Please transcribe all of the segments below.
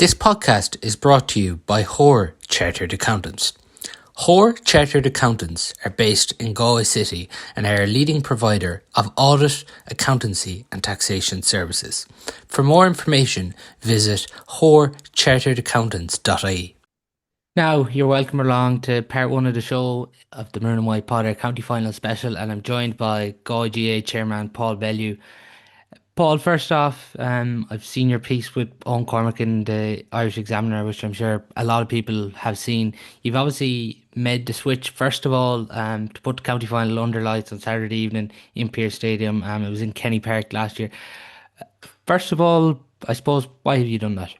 This podcast is brought to you by Hoare Chartered Accountants. Hoare Chartered Accountants are based in Galway City and are a leading provider of audit, accountancy and taxation services. For more information, visit hoarecharteredaccountants.ie. Now, you're welcome along to part one of the show of the Maroon and White Potter County Final Special, and I'm joined by Galway GAA Chairman Paul Bellew. Paul, first off, I've seen your piece with Owen Cormac in the Irish Examiner, which I'm sure a lot of people have seen. You've obviously made the switch, first of all, to put the county final under lights on Saturday evening in Pearse Stadium. It was in Kenny Park last year. First of all, I suppose, why have you done that?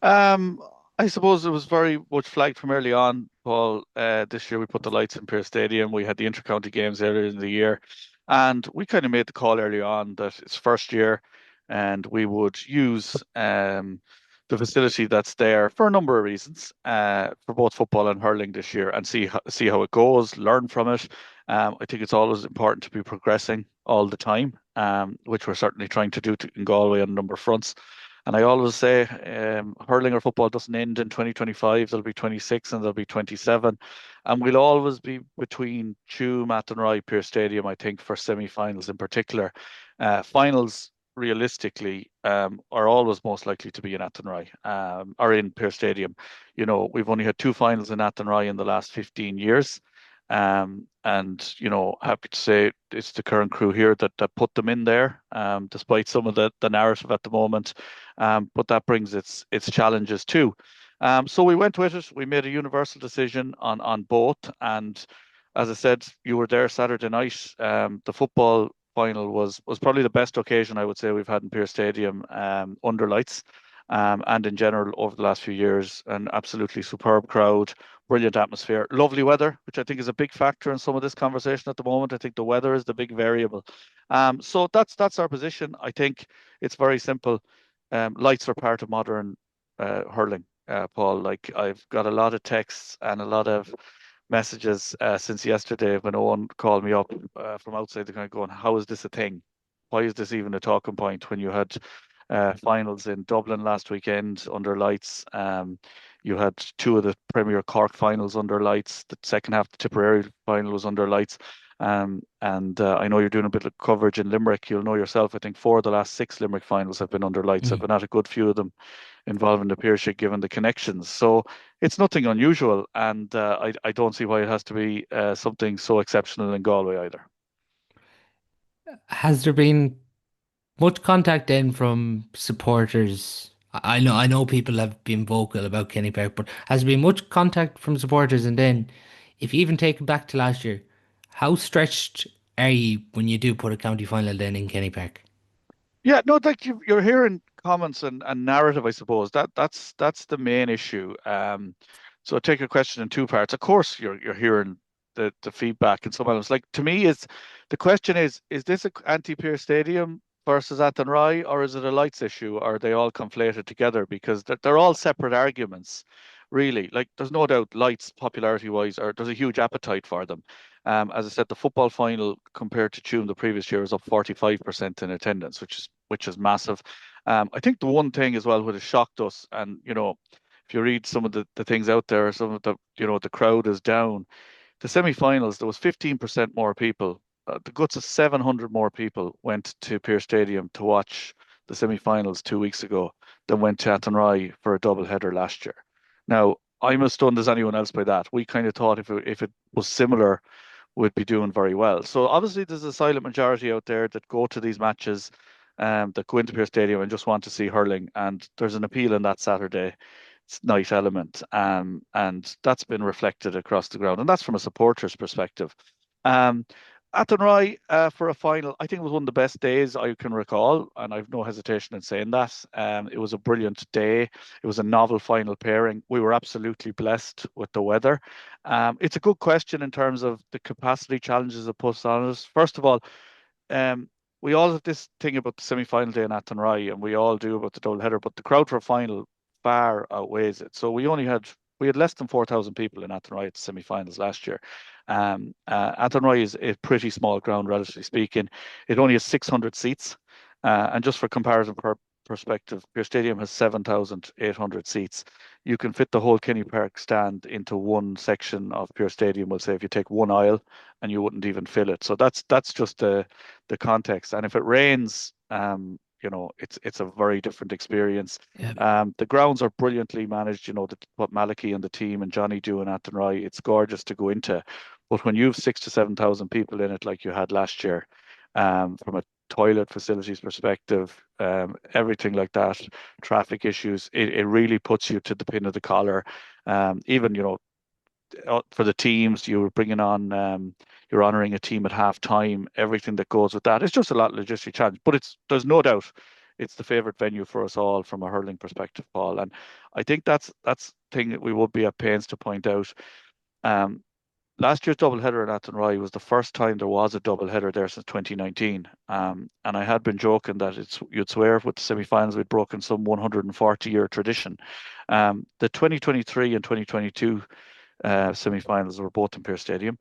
Um, I suppose it was very much flagged from early on, Paul. This year we put the lights in Pearse Stadium. We had the inter-county games earlier in the year, and we kind of made the call early on that it's first year, and we would use the facility that's there for a number of reasons, for both football and hurling this year, and see how it goes, learn from it. I think it's always important to be progressing all the time, which we're certainly trying to do in Galway on a number of fronts. And I always say, hurling or football doesn't end in 2025. There'll be 26 and there'll be 27. And we'll always be between Tuam, Athenry, Pearse Stadium, I think, for semi-finals in particular. Finals, realistically, are always most likely to be in Athenry, or in Pearse Stadium. You know, we've only had two finals in Athenry in the last 15 years. And happy to say it's the current crew here that put them in there, despite some of the narrative at the moment. But that brings its challenges too. So we went with it. We made a universal decision on both. And as I said, you were there Saturday night. The football final was probably the best occasion I would say we've had in Pearse Stadium, under lights. And in general over the last few years, an absolutely superb crowd, brilliant atmosphere, lovely weather, which I think is a big factor in some of this conversation at the moment. I think the weather is the big variable. So that's our position. I think it's very simple. Lights are part of modern hurling, Paul. Like, I've got a lot of texts and a lot of messages since yesterday when Owen called me up from outside the kind of going, "How is this a thing? Why is this even a talking point when you had finals in Dublin last weekend under lights? You had two of the Premier Cork finals under lights. The second half, the Tipperary final was under lights. And I know you're doing a bit of coverage in Limerick. You'll know yourself, I think 4 of the last 6 Limerick finals have been under lights. I've been at a good few of them involving the Peership, given the connections. So it's nothing unusual, and I don't see why it has to be something so exceptional in Galway either. Has there been much contact then from supporters? I know people have been vocal about Kenny Park, but has there been much contact from supporters? And then, if you even take it back to last year, how stretched are you when you do put a county final then in Kenny Park? Yeah, no, like you're hearing comments and narrative, I suppose. That's the main issue. So I take your question in two parts. Of course, you're hearing the feedback and some elements. Like, to me, is the question is this a anti-Peer Stadium versus Athenry, or is it a lights issue? Or are they all conflated together? Because they're all separate arguments, really. Like, there's no doubt lights, popularity wise, or there's a huge appetite for them. As I said, the football final compared to Tuam the previous year is up 45% in attendance, which is massive. I think the one thing as well what has shocked us, and if you read some of the things out there, some of the crowd is down. The semi-finals, there was 15% more people. The guts of 700 more people went to Pearse Stadium to watch the semi-finals 2 weeks ago than went to Athenry for a double header last year. Now, I'm as stunned as anyone else by that. We kind of thought if it was similar, would be doing very well. So obviously there's a silent majority out there that go to these matches, that go into Pearse Stadium and just want to see hurling. And there's an appeal in that Saturday night element, and that's been reflected across the ground. And that's from a supporter's perspective. Um, Athenry, for a final, I think it was one of the best days I can recall, and I've no hesitation in saying that. It was a brilliant day. It was a novel final pairing. We were absolutely blessed with the weather. It's a good question in terms of the capacity challenges it puts on us. First of all, we all have this thing about the semi-final day in Athenry, and we all do about the double header, but the crowd for a final far outweighs it. So we had less than 4,000 people in Athenry at the semi-finals last year. Athenry is a pretty small ground, relatively speaking. It only has 600 seats, and just for comparison perspective, Pearse Stadium has 7,800 seats. You can fit the whole Kenny Park stand into one section of Pearse Stadium. We'll say if you take one aisle, and you wouldn't even fill it. So that's just the context. And if it rains, it's a very different experience. Yeah. The grounds are brilliantly managed. What Malachy and the team and Johnny do in Athenry, it's gorgeous to go into. But when you have 6 to 7 thousand people in it, like you had last year, from a toilet facilities perspective, everything like that, traffic issues, it really puts you to the pin of the collar. Even, for the teams, you were bringing on, you're honoring a team at half time, everything that goes with that. It's just a lot of logistic challenge, but there's no doubt it's the favorite venue for us all from a hurling perspective, Paul. And I think that's thing that we would be at pains to point out. Um, Last year's doubleheader in Athenry was the first time there was a doubleheader there since 2019. And I had been joking that you'd swear with the semi-finals we'd broken some 140-year tradition. The 2023 and 2022 semi-finals were both in Pearse Stadium.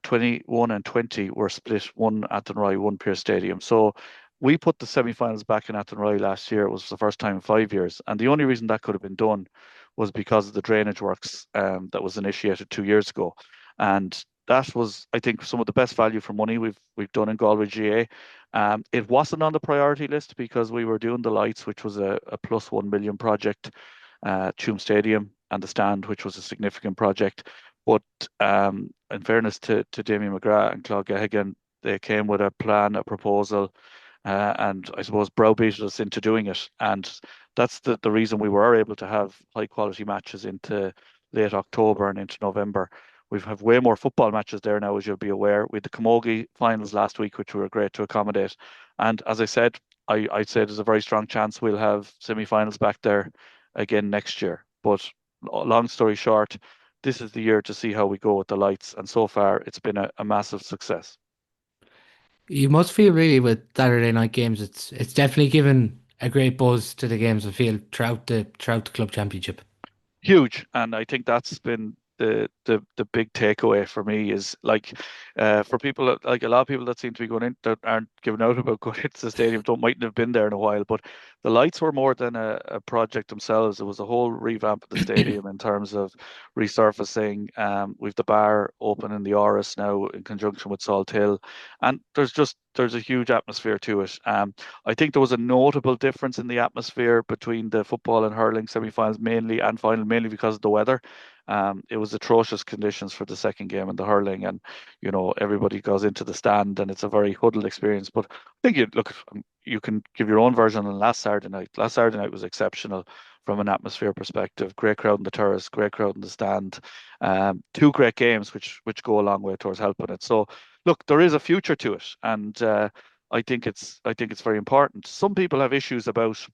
21 and 20 were split, one Athenry, one Pearse Stadium. So we put the semi-finals back in Athenry last year. It was the first time in 5 years. And the only reason that could have been done was because of the drainage works that was initiated 2 years ago. And that was, I think, some of the best value for money we've done in Galway GAA. It wasn't on the priority list because we were doing the lights, which was a plus 1 million project, Tuam Stadium and the stand, which was a significant project. But in fairness to Damien McGrath and Claude Geoghegan, they came with a plan, a proposal, and I suppose browbeated us into doing it. And that's the reason we were able to have high quality matches into late October and into November. We have way more football matches there now, as you'll be aware. We had the Camogie finals last week, which were great to accommodate. And as I said, I'd say there's a very strong chance we'll have semi-finals back there again next year. But long story short, this is the year to see how we go with the lights. And so far, it's been a massive success. You must feel really with Saturday night games. It's definitely given a great buzz to the games. I feel throughout the club championship. Huge, and I think that's been the big takeaway for me is like, for people like a lot of people that seem to be going in that aren't giving out about going into the stadium don't mightn't have been there in a while, but the lights were more than a project themselves. It was a whole revamp of the stadium in terms of resurfacing. We've the bar open in the Oris now in conjunction with Salt Hill, and there's a huge atmosphere to it. I think there was a notable difference in the atmosphere between the football and hurling semi-finals mainly and final, mainly because of the weather. It was atrocious conditions for the second game in the hurling, and everybody goes into the stand, and it's a very huddled experience. But I think you can give your own version on last Saturday night. Last Saturday night was exceptional from an atmosphere perspective. Great crowd in the terrace, great crowd in the stand. Two great games, which go a long way towards helping it. So look, there is a future to it, and I think it's very important. Some people have issues about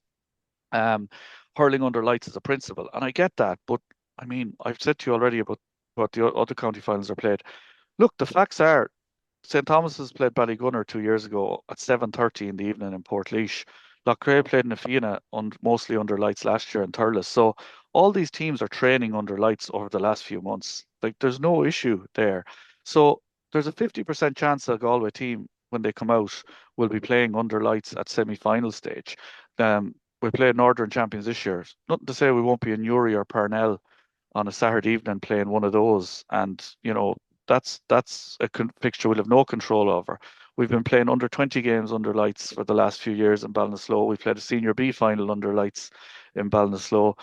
um, hurling under lights as a principle, and I get that. But I mean, I've said to you already about what the other county finals are played. Look, the facts are St Thomas's played Ballygunner 2 years ago at 7:30 in the evening in Portlaoise. Loughrea played in Fianna mostly under lights last year in Thurles. So all these teams are training under lights over the last few months. Like there's no issue there. So there's a 50% chance a Galway team, when they come out, will be playing under lights at semi-final stage. We played Northern Champions this year. Nothing to say we won't be in Newry or Parnell on a Saturday evening playing one of those. And, that's a fixture we'll have no control over. We've been playing under 20 games under lights for the last few years in Ballinasloe. We played a Senior B final under lights in Ballinasloe.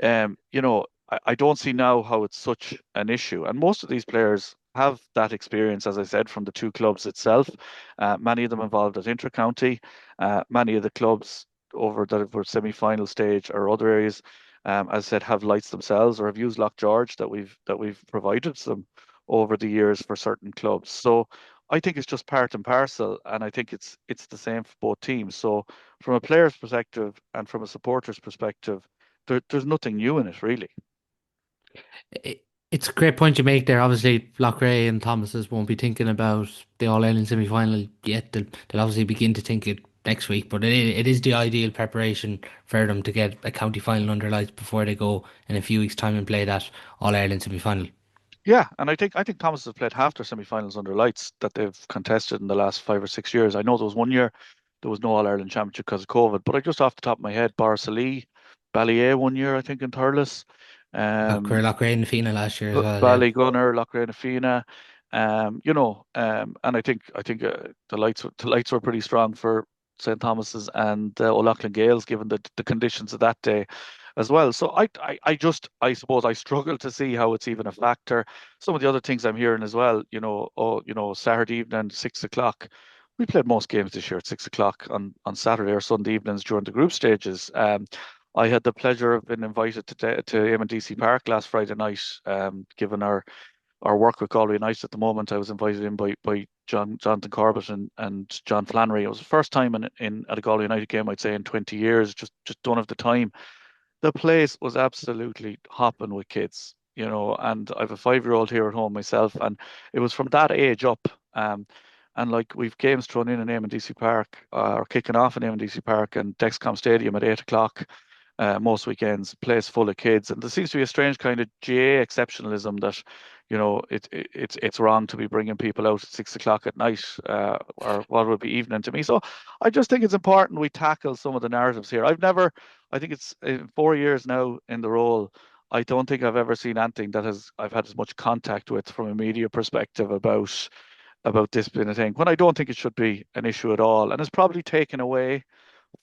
I don't see now how it's such an issue. And most of these players have that experience, as I said, from the two clubs itself. Many of them involved at inter-county. Many of the clubs over that were semi-final stage or other areas, as I said, have lights themselves or have used Loch George that we've provided them over the years for certain clubs. So I think it's just part and parcel, and I think it's the same for both teams. So from a player's perspective and from a supporter's perspective, there's nothing new in it really. It's a great point you make there. Obviously, Loughrea and Thomas's won't be thinking about the All-Ireland semi-final yet. They'll obviously begin to think it next week, but it is the ideal preparation for them to get a county final under lights before they go in a few weeks' time and play that All-Ireland semi-final. Yeah, and I think Thomas has played half their semi-finals under lights that they've contested in the last 5 or 6 years. I know there was one year there was no All-Ireland Championship because of COVID. But I just off the top of my head, Barcelona, Ballyea one year, I think, in Thurles. Um, Loughrea and Fina last year as well, yeah. Ballygunner, Loughrea and Fina. And I think the lights were pretty strong for St Thomas's and O'Loughlin Gales, given the conditions of that day as well. So I suppose I struggle to see how it's even a factor. Some of the other things I'm hearing as well, Saturday evening, 6 o'clock. We played most games this year at 6 o'clock on Saturday or Sunday evenings during the group stages. I had the pleasure of being invited to AMDC Park last Friday night. Given our work with Galway United at the moment, I was invited in by Jonathan Corbett and John Flannery. It was the first time in at a Galway United game, I'd say, in 20 years. Just don't have the time. The place was absolutely hopping with kids, and I have a 5-year-old here at home myself, and it was from that age up. And like we've games thrown in AMDC Park, or kicking off in AMDC Park and Dexcom Stadium at 8 o'clock. Most weekends, place full of kids, and there seems to be a strange kind of GA exceptionalism that, it's wrong to be bringing people out at 6 o'clock at night, or what would be evening to me. So I just think it's important we tackle some of the narratives here. I think it's in 4 years now in the role. I don't think I've ever seen anything that I've had as much contact with from a media perspective about this being a thing, when I don't think it should be an issue at all, and it's probably taken away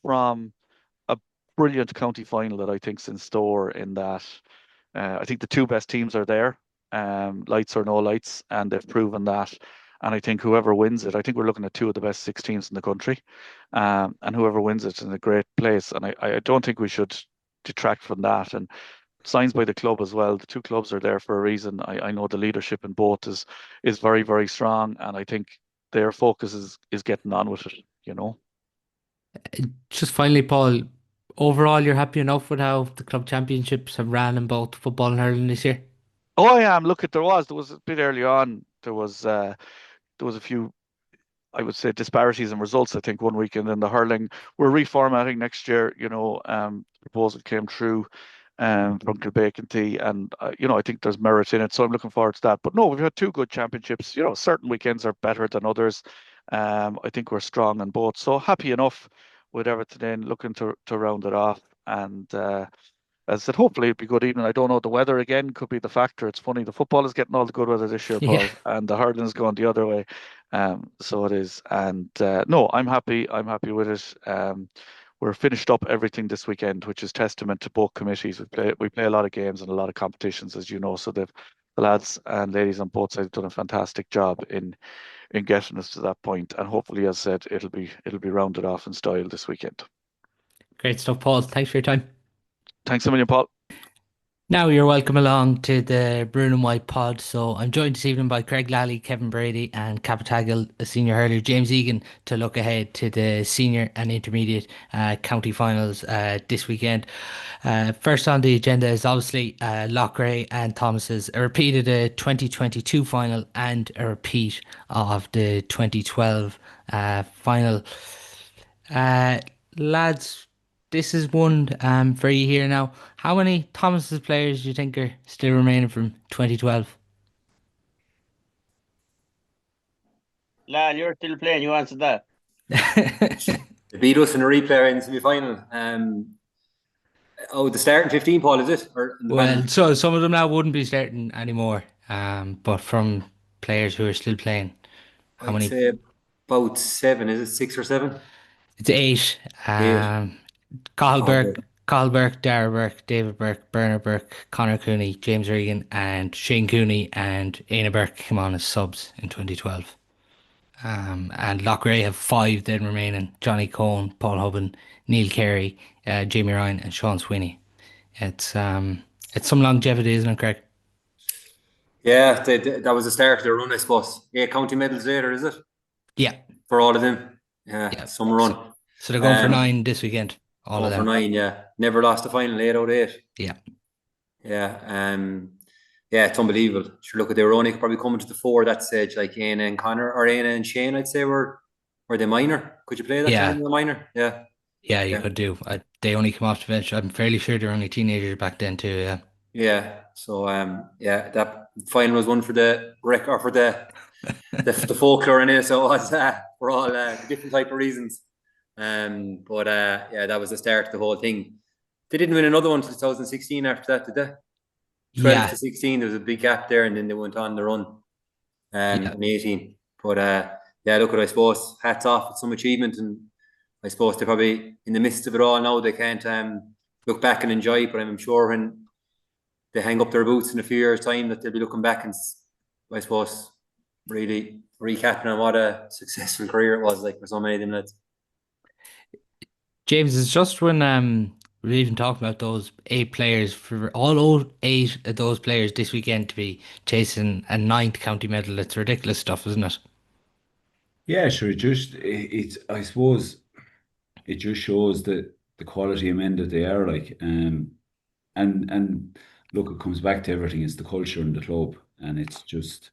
from a brilliant county final that I think's in store. In that, I think the two best teams are there, lights or no lights, and they've proven that. And I think whoever wins it, I think we're looking at two of the best 6 teams in the country, and whoever wins it's in a great place. And I don't think we should detract from that. And signs by the club as well. The two clubs are there for a reason. I know the leadership in both is very, very strong, and I think their focus is getting on with it. Just finally, Paul, overall, you're happy enough with how the club championships have ran in both football and hurling this year? Oh, I am. Look, there was a bit early on. There was a few, I would say, disparities in results. I think one weekend in the hurling, we're reformatting next year. Proposal came through from Kilbacon, and I think there's merit in it. So I'm looking forward to that. But no, we've had two good championships. Certain weekends are better than others. I think we're strong in both. So happy enough with everything in, looking to round it off. And as I said, hopefully it'll be good evening. I don't know. The weather again could be the factor. It's funny. The football is getting all the good weather this year, Yeah. Paul, and the hurling's going the other way. So it is. And no, I'm happy. I'm happy with it. We're finished up everything this weekend, which is testament to both committees. We play a lot of games and a lot of competitions, as you know. So the lads and ladies on both sides have done a fantastic job in getting us to that point. And hopefully, as I said, it'll be rounded off in style this weekend. Great stuff, Paul. Thanks for your time. Thanks a million, Paul. Now you're welcome along to the Bruno and White pod. So I'm joined this evening by Greg Lally, Kevin Brady, and Cappataggle, the senior hurler, James Egan, to look ahead to the senior and intermediate county finals this weekend. First on the agenda is obviously Loughrea and Thomas's, a repeat of the 2022 final and a repeat of the 2012 final. Uh, Lads, this is one for you here now. How many Thomas's players do you think are still remaining from 2012? Lal, you're still playing. You answered that. They beat us in a replay in the semi-final. The starting 15, Paul, is it? Or in the Well, panel? so some of them now wouldn't be starting anymore. But from players who are still playing, how I'd many? say about 7. Is it 6 or 7? It's eight. 8. Cathal Oh, good. Burke, Cathal Burke, Dara Burke, David Burke, Bernard Burke, Conor Cooney, James Egan, and Shane Cooney and Aina Burke came on as subs in 2012. And Loughrea have five then remaining: Johnny Cohn, Paul Hubban, Neil Carey, Jamie Ryan, and Sean Sweeney. It's some longevity, isn't it, Craig? Yeah, that was the start of their run, I suppose. 8 county medals later, is it? Yeah, For all of them. Yeah, yeah. some run. So they're going for Um, 9 this weekend, all of Going for them. 9, yeah. Never lost a final, 8 out of 8. Yeah, Yeah. Yeah, it's unbelievable. Sure, look, they were only probably coming to the 4 at that stage, like Aina and Connor, or Aina and Shane, I'd say, were they minor? Could you play that time yeah, in the minor? Yeah. yeah. You Yeah. could do. They only come off the bench. I'm fairly sure they were only teenagers back then too. Yeah. Yeah. So yeah, that final was one for the rec or for the folklore in it. So it was for all different type of reasons. But yeah, that was the start of the whole thing. They didn't win another one until 2016 after that, did they? 12 Yeah, to 16, there was a big gap there, and then they went on the run yeah. in 18. But yeah, look, I suppose hats off, it's some achievement, and I suppose they're probably in the midst of it all now. They can't look back and enjoy it, but I'm sure when they hang up their boots in a few years' time that they'll be looking back and, I suppose, really recapping on what a successful career it was like for so many of them lads. James, it's just when we're even talking about those 8 players, for all 8 of those players this weekend to be chasing a ninth county medal. It's ridiculous stuff, isn't it? Yeah, sure. It's I suppose it just shows that the quality of men that they are like. And look, it comes back to everything. It's the culture in the club, and it's just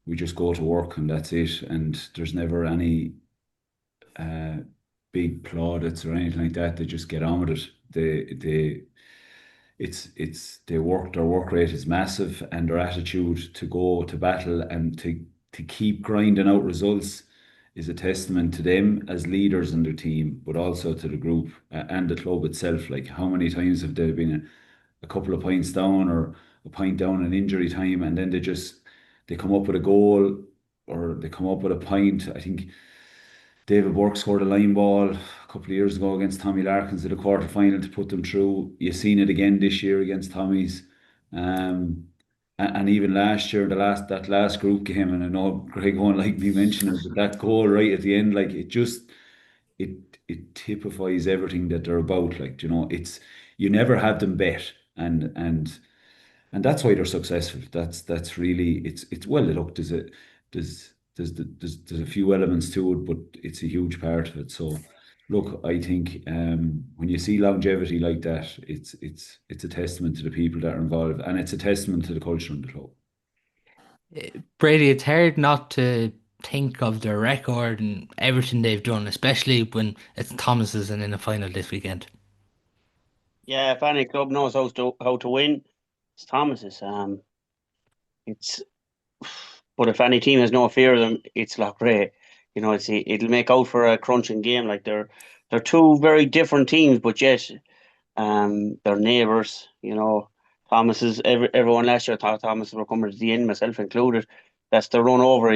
we just go to work and that's it. And there's never any uh, big plaudits or anything like that. They just get on with it. It's their work rate is massive, and their attitude to go to battle and to keep grinding out results is a testament to them as leaders in their team, but also to the group and the club itself. Like, how many times have there been a couple of points down or a point down in injury time, and then they come up with a goal or they come up with a point. I think David Burke scored a line ball a couple of years ago against Tommy Larkins in the quarter final to put them through. You've seen it again this year against Tommy's. And even last year, that last group game, and I know Greg won't like me mentioning it, but that goal right at the end, like it it typifies everything that they're about. Like, it's you never have them bet, and that's why they're successful. That's really it's well, look, there's a few elements to it, but it's a huge part of it. So look, I think when you see longevity like that, it's a testament to the people that are involved, and it's a testament to the culture in the club. Brady, it's hard not to think of their record and everything they've done, especially when it's Thomas's and in the final this weekend. Yeah, if any club knows how to win, it's Thomas's. It's but if any team has no fear of them, it's Loughrea. It'll make out for a crunching game. Like they're two very different teams, but yet they're neighbours. Thomas's everyone last year thought Thomas were coming to the end, myself included. That's the run over.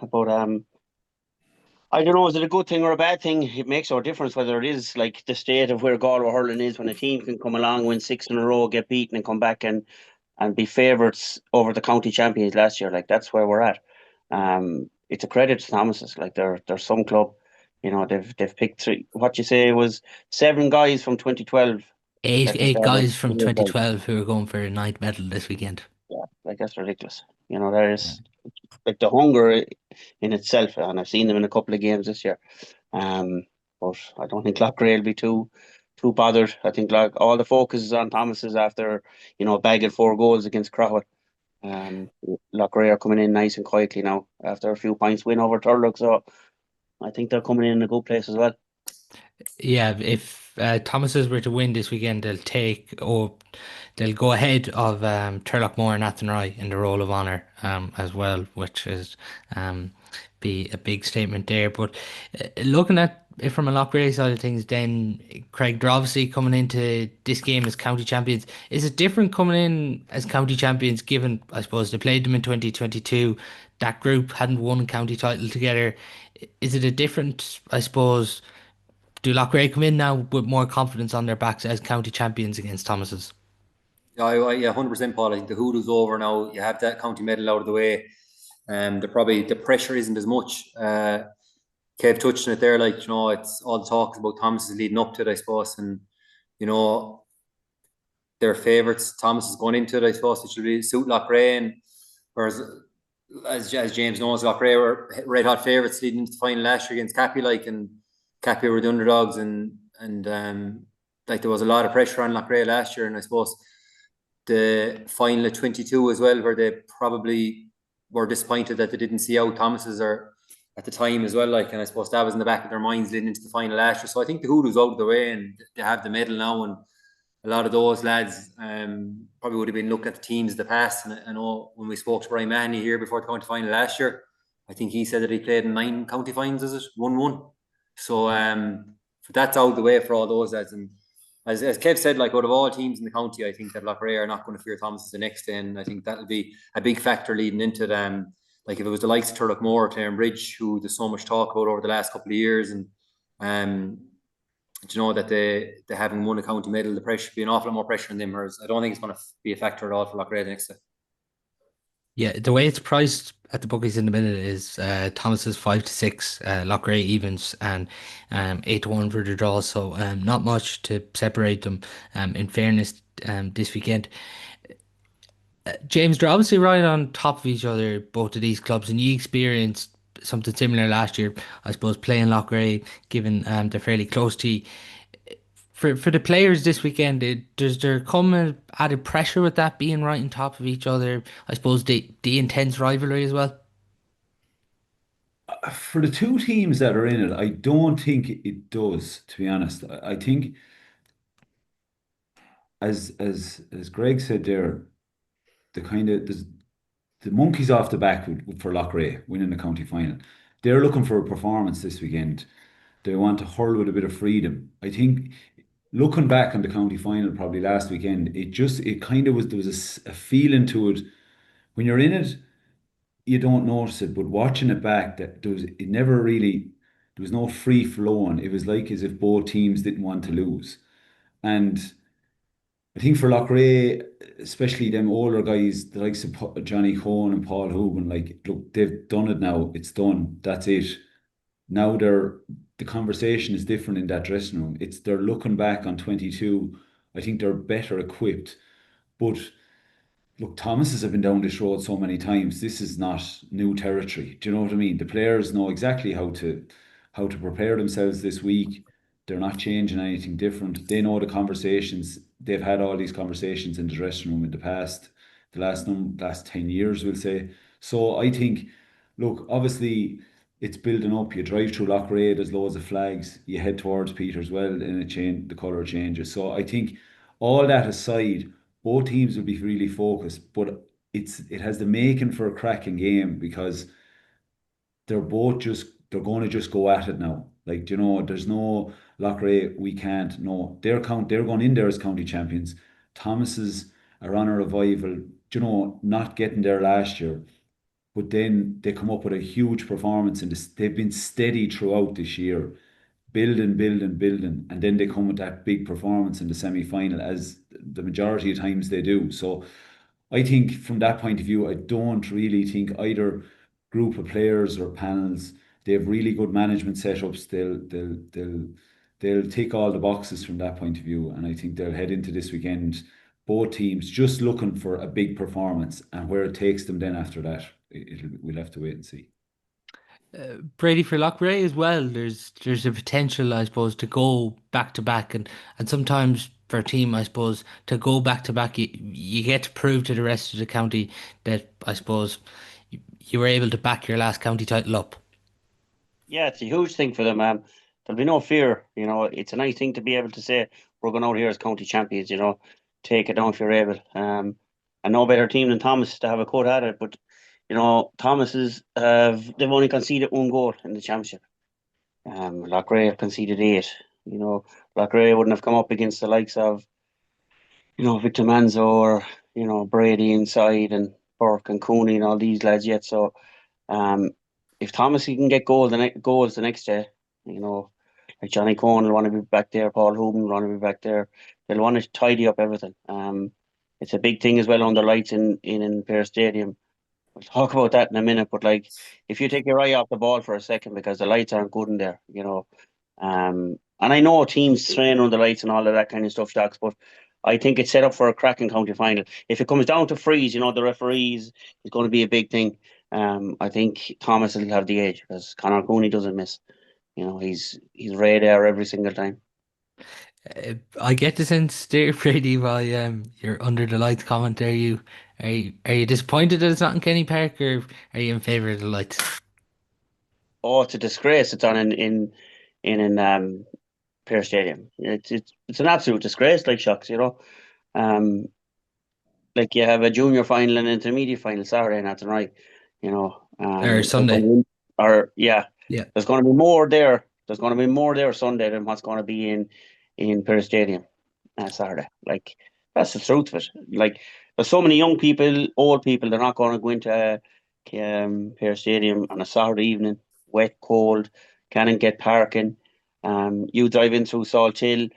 But I don't know, is it a good thing or a bad thing? It makes no difference whether it is like the state of where Galway hurling is when a team can come along, win 6 in a row, get beaten, and come back and be favourites over the county champions last year. Like, that's where we're at. It's a credit to Thomas's. Like, they're some club. They've picked three. What you say was 7 guys from 2012 Eight that eight deserve guys from it. 2012 who are going for a ninth medal this weekend. Yeah, like, that's ridiculous. There's like the hunger in itself, and I've seen them in a couple of games this year. But I don't think Loughrea will be too bothered. I think like all the focus is on Thomas's after bagging 4 goals against Crowell. Loughrea are coming in nice and quietly now after a few points win over Turlock, so I think they're coming in a good place as well. Yeah, if Thomas's were to win this weekend, they'll go ahead of Turlockmore and Athenry in the Roll of Honour as well, which is be a big statement there. But looking at it from a Loughrea side of things, then Craig, they're obviously coming into this game as county champions. Is it different coming in as county champions, given I suppose they played them in 2022? That group hadn't won a county title together. Is it a different, I suppose? Do Loughrea come in now with more confidence on their backs as county champions against Thomas's? Yeah, 100%, Paul. I think the hoodoo's over now. You have that county medal out of the way. The pressure isn't as much. Kev touched on it there, like, it's all the talk about Thomas is leading up to it, I suppose, and you know their favourites. Thomas is going into it, I suppose. It should really suit Loughrea, and whereas as James knows, Loughrea were red hot favourites leading into the final last year against Cappy, and Cappy were the underdogs, and like there was a lot of pressure on Loughrea last year, and I suppose the final of 22 as well, where they probably were disappointed that they didn't see out Thomas's or at the time as well, and I suppose that was in the back of their minds leading into the final last year. So I think the hoodoo's out of the way and they have the medal now, and a lot of those lads probably would have been looking at the teams of the past. And I know when we spoke to Brian Mahoney here before the county final last year, I think he said that he played in 9 county finals, is it? 1-1. So that's out of the way for all those lads. And as Kev said, like out of all teams in the county, I think that Loughrea are not going to fear Thomas the next day, and I think that'll be a big factor leading into them. Like if it was the likes of Turlockmore, Clarenbridge, who there's so much talk about over the last couple of years, and that they haven't won a county medal, the pressure be an awful lot more pressure on them. Whereas I don't think it's going to be a factor at all for Loughrea the next day. Yeah, the way it's priced at the bookies in the minute is Thomas is 5-6, Loughrea evens, and 8-1 for the draw. So not much to separate them. In fairness, this weekend, James, they're obviously right on top of each other, both of these clubs, and you experienced something similar last year, I suppose, playing Loughrea, given they're fairly close to you. For the players this weekend, does there come a added pressure with that being right on top of each other? I suppose the intense rivalry as well. For the two teams that are in it, I don't think it does, to be honest. I think as Greg said there, the monkey's off the back for Loughrea winning the county final. They're looking for a performance this weekend. They want to hurl with a bit of freedom. I think looking back on the county final probably last weekend, it kind of was, there was a feeling to it. When you're in it, you don't notice it, but watching it back, there was no free flowing. It was like as if both teams didn't want to lose. And I think for Loughrea, especially them older guys, the likes of Johnny Cohen and Paul Hogan, like, look, they've done it now. It's done. That's it. Now the conversation is different in that dressing room. They're looking back on 22. I think they're better equipped. But look, Thomases have been down this road so many times. This is not new territory. Do you know what I mean? The players know exactly how to prepare themselves this week. They're not changing anything different. They know the conversations. They've had all these conversations in the dressing room in the past, the last 10 years, we'll say. So I think, look, obviously it's building up. You drive through Loughrea, there's loads of flags. You head towards Peterswell and the colour changes. So I think all that aside, both teams will be really focused, but it has the making for a cracking game because they're going to just go at it now. Like, there's no Loughrea, we can't. No, they're going in there as county champions. Thomas's are on a revival, not getting there last year. But then they come up with a huge performance and they've been steady throughout this year, building, and then they come with that big performance in the semi-final, as the majority of times they do. So I think from that point of view, I don't really think either group of players or panels, they have really good management setups. They'll tick all the boxes from that point of view, and I think they'll head into this weekend, both teams just looking for a big performance, and where it takes them then after that, we'll have to wait and see. Brady, for Loughrea as well, there's a potential, I suppose, to go back to back, and sometimes for a team, I suppose, to go back to back, you get to prove to the rest of the county that, I suppose, you were able to back your last county title up. Yeah, it's a huge thing for them. There'll be no fear. It's a nice thing to be able to say we're going out here as county champions. Take it down if you're able. And no better team than Thomas to have a cut at it. But Thomas's they've only conceded one goal in the championship. Loughrea have conceded 8. Loughrea wouldn't have come up against the likes of Victor Manzo or Brady inside and Burke and Cooney and all these lads yet. So if Thomas can get goals the next day, like Johnny Cohen will want to be back there, Paul Hogan will want to be back there. They'll want to tidy up everything. It's a big thing as well under lights in Pearse Stadium. We'll talk about that in a minute, but like if you take your eye off the ball for a second because the lights aren't good in there, and I know teams train under lights and all of that kind of stuff, Jacks, but I think it's set up for a cracking county final. If it comes down to freeze, the referees is going to be a big thing. I think Thomas will have the edge because Conor Cooney doesn't miss. He's radar every single time. I get the sense there, Brady, while you're under the lights comment. Are you disappointed that it's not in Kenny Park, or are you in favour of the lights? Oh, it's a disgrace. It's on in Pearse Stadium. It's an absolute disgrace, like Shocks, like you have a junior final and intermediate final Saturday night tonight, Or Sunday. or yeah, Yeah. there's going to be more there There's going to be more there Sunday than what's going to be in Pearse Stadium Saturday. Like, that's the truth of it. Like, there's so many young people, old people, they're not going to go into Pearse Stadium on a Saturday evening, wet, cold, can't get parking. You drive in through Salt Hill,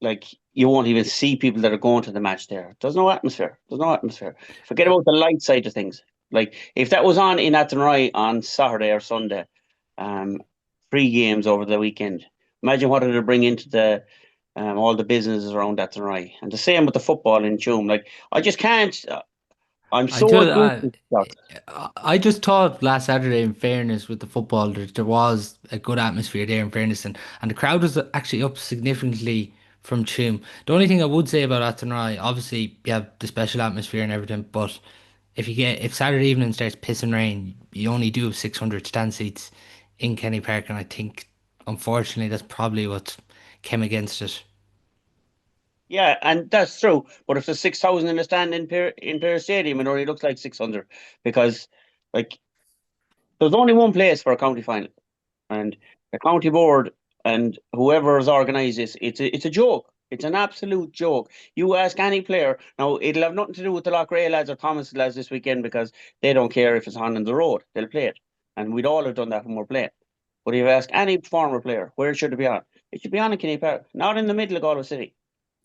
like, you won't even see people that are going to the match there. There's no atmosphere. There's no atmosphere. Forget about the light side of things. Like, if that was on in Athenry on Saturday or Sunday, free games over the weekend, imagine what it'll bring into the all the businesses around Athenry. And the same with the football in Tuam. Like, I just can't. I'm I so just, against it, Scott. I just thought last Saturday, in fairness, with the football, there was a good atmosphere there, in fairness, and the crowd was actually up significantly from Tuam. The only thing I would say about Athenry, obviously, you have the special atmosphere and everything, but if Saturday evening starts pissing rain, you only do have 600 stand seats in Kenny Park, and I think, unfortunately, that's probably what came against it. Yeah, and that's true. But if there's 6,000 in the stand in Pearse Stadium, it only looks like 600 because, like, there's only one place for a county final, and the county board and whoever has organised this, it's a joke. It's an absolute joke. You ask any player now, it'll have nothing to do with the Loughrea lads or Thomas lads this weekend because they don't care if it's on the road. They'll play it, and we'd all have done that when we're playing. But if you ask any former player, where should it be on? It should be on in Kenny Park, not in the middle of Galway City.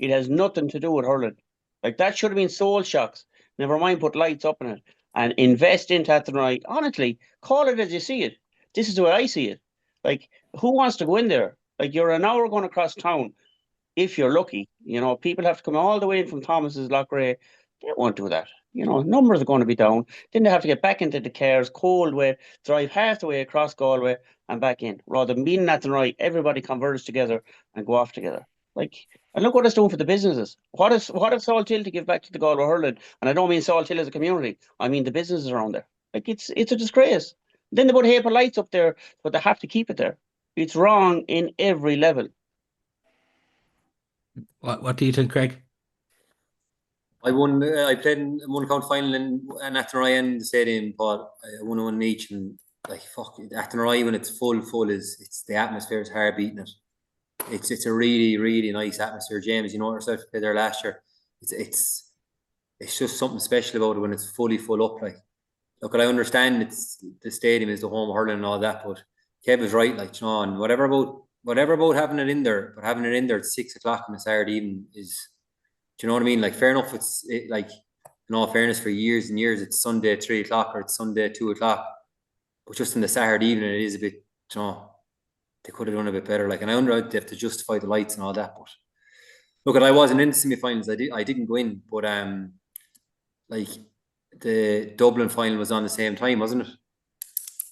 It has nothing to do with hurling. Like, that should have been soul shocks. Never mind put lights up in it and invest into Athenry. Honestly, call it as you see it. This is the way I see it. Like, who wants to go in there? Like, you're an hour going across town if you're lucky. You know, people have to come all the way in from Thomas's, Loughrea. They won't do that. You know, numbers are going to be down. Then they have to get back into the cars, cold way, drive half the way across Galway and back in. Rather than being in Athenry, everybody converges together and go off together. Like, and look what it's doing for the businesses. What if Salt Hill to give back to the Galway hurling? And I don't mean Salt Hill as a community. I mean the businesses around there. Like, it's a disgrace. Then they put paper lights up there, but they have to keep it there. It's wrong in every level. What do you think, Craig? I won. I played in one county final in Athenry and the Stadium, Paul. I won one each, and like, fuck, Athenry when it's full is, it's the atmosphere is hard beating it. It's a really nice atmosphere. James, you know yourself, to play there last year. It's just something special about it when it's fully full up. Like, look, I understand it's the stadium is the home of hurling and all that, but Kev is right. Like, you know, and whatever about having it in there, but having it in there at 6 o'clock on a Saturday evening is, do you know what I mean? Like, fair enough. Like, in all fairness, for years and years, it's Sunday at 3 o'clock or it's Sunday at 2 o'clock. But just on the Saturday evening, it is a bit, you know, they could have done a bit better. Like, and I wonder how they have to justify the lights and all that. But look, I wasn't in the semi-finals. I didn't go in, but like, the Dublin final was on the same time, wasn't it?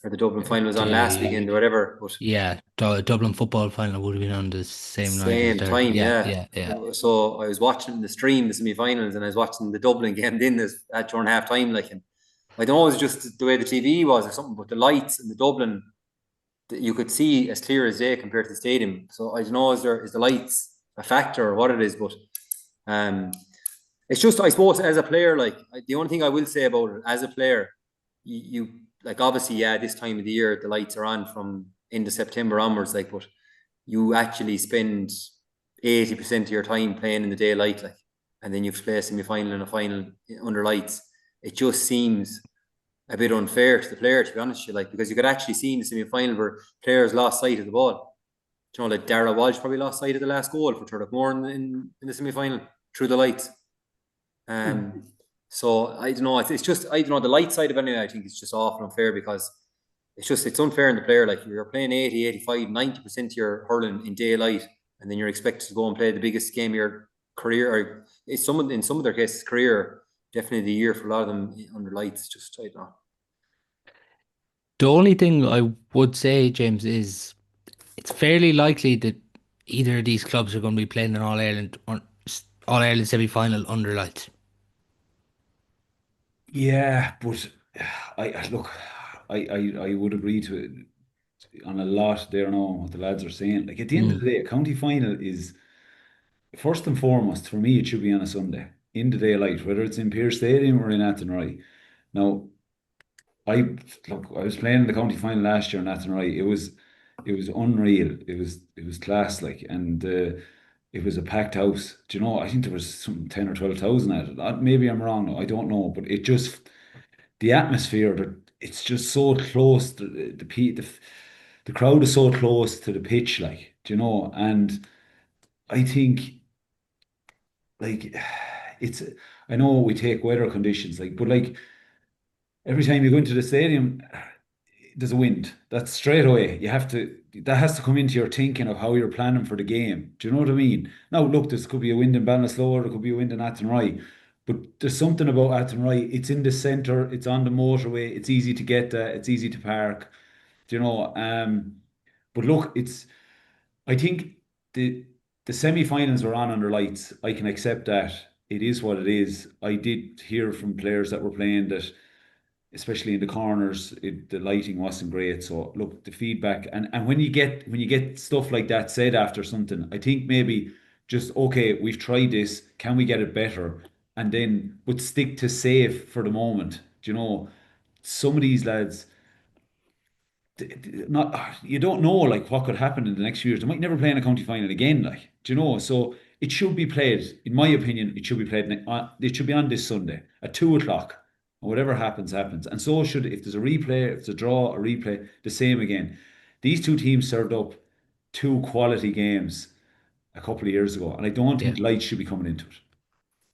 Or the Dublin final was on last weekend or whatever. But yeah, Dublin football final would have been on the same night. Same time, yeah. So I was watching the stream, the semi-finals, and I was watching the Dublin game then at during half time. Like, and I don't know, it was just the way the TV was or something, but the lights in the Dublin, you could see as clear as day compared to the stadium. So I don't know, is the lights a factor or what it is, but it's just, I suppose, as a player, like, the only thing I will say about it, as a player, you like, obviously, yeah, this time of the year the lights are on from into September onwards, like, but you actually spend 80% of your time playing in the daylight, like, and then you play a semi-final and a final under lights. It just seems a bit unfair to the player, to be honest with you, like, because you could actually see in the semi-final where players lost sight of the ball. You know, like Dara Walsh probably lost sight of the last goal for Turlough Moore in the semi-final through the lights. So I don't know. It's just, I don't know, the light side of it. I think it's just awful unfair because it's unfair in the player. Like, you're playing 80, 85, 90% of your hurling in daylight, and then you're expected to go and play the biggest game of your career, or in some of their cases career, definitely the year for a lot of them under lights. Just, I don't know. The only thing I would say, James, is it's fairly likely that either of these clubs are going to be playing an All-Ireland semi-final under lights. Yeah, but I look, I would agree to it on a lot there now what the lads are saying. Like, at the end of the day, a county final is first and foremost for me. It should be on a Sunday in the daylight, whether it's in Pearse Stadium or in Athenry. Now, I was playing in the county final last year in Athenry. it was unreal. It was class, like, and it was a packed house. Do you know? I think there was some 10 or 12,000 at it. Maybe I'm wrong. I don't know, but it just the atmosphere. It's just so close. The crowd is so close to the pitch, like, do you know? And I think, like, it's. I know we take weather conditions, like, but like every time you go into the stadium, there's a wind. That's straight away. That has to come into your thinking of how you're planning for the game. Do you know what I mean? Now, look, there could be a wind in Ballinasloe, there could be a wind in Athenry, but there's something about Athenry. It's in the centre, it's on the motorway, it's easy to get there, it's easy to park. Do you know? But look, I think the semi-finals were on under lights. I can accept that. It is what it is. I did hear from players that were playing that, especially in the corners, the lighting wasn't great. So look, the feedback, and when you get stuff like that said after something, I think maybe just okay, we've tried this. Can we get it better? And then, but stick to safe for the moment. Do you know, some of these lads, not you don't know like what could happen in the next few years. They might never play in a county final again. Like, do you know? So it should be played. In my opinion, it should be played. It should be on this Sunday at 2 o'clock. And whatever happens, happens. And so should, if there's a replay, if it's a draw, a replay, the same again. These two teams served up two quality games a couple of years ago, and I don't Yeah. think lights should be coming into it.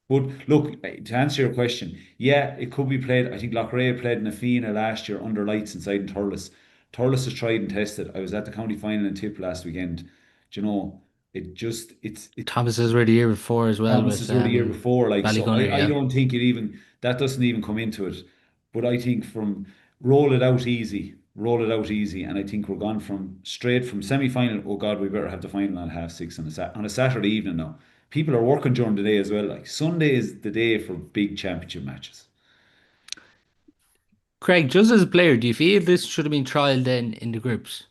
But look, to answer your question, yeah, it could be played. I think Loughrea played in a Fina last year under lights inside in Thurles. Thurles is tried and tested. I was at the county final in Tip last weekend. Do you know, it's Thomas's were the year before as well with Thomas's were the year before, like, so Ballygunner, I yeah. don't think it even that doesn't even come into it. But I think from roll it out easy, and I think we're gone from straight from semi-final. Oh God, we better have the final on 6:30 on a Saturday evening now. People are working during the day as well. Like, Sunday is the day for big championship matches. Craig, just as a player, do you feel this should have been trialled then in the groups?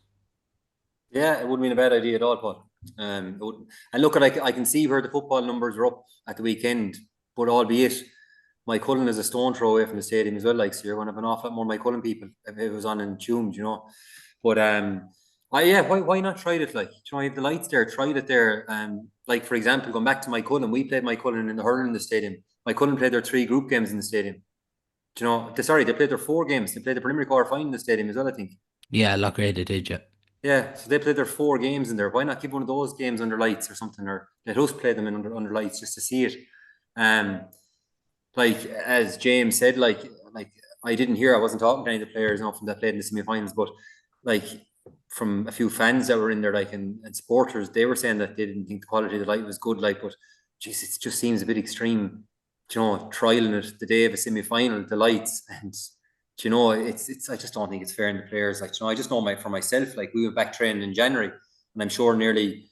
Yeah, it wouldn't be a bad idea at all, Paul. And look, I can see where the football numbers were up at the weekend, but albeit my Cullen is a stone throw away from the stadium as well. Like, so you're going to have an awful lot more my Cullen people if it was on in Tune, you know. But why not try it? Like, try the lights there, try it there. Like, for example, going back to my Cullen, we played my Cullen in the hurling in the stadium. My Cullen played their 3 group games in the stadium. Do you know? They played their 4 games. They played the preliminary quarter final in the stadium as well, I think. Yeah, Loughrea did, yeah. Yeah, so they played their 4 games in there. Why not keep one of those games under lights or something, or let us play them under lights just to see it? Like as James said, like I didn't hear, I wasn't talking to any of the players from that played in the semi-finals, but like from a few fans that were in there, like and supporters, they were saying that they didn't think the quality of the light was good, like, but geez, it just seems a bit extreme, you know, trialing it the day of a semi-final, the lights, and you know, it's I just don't think it's fair in the players. Like, you know, I just know for myself, like we went back training in January, and I'm sure nearly,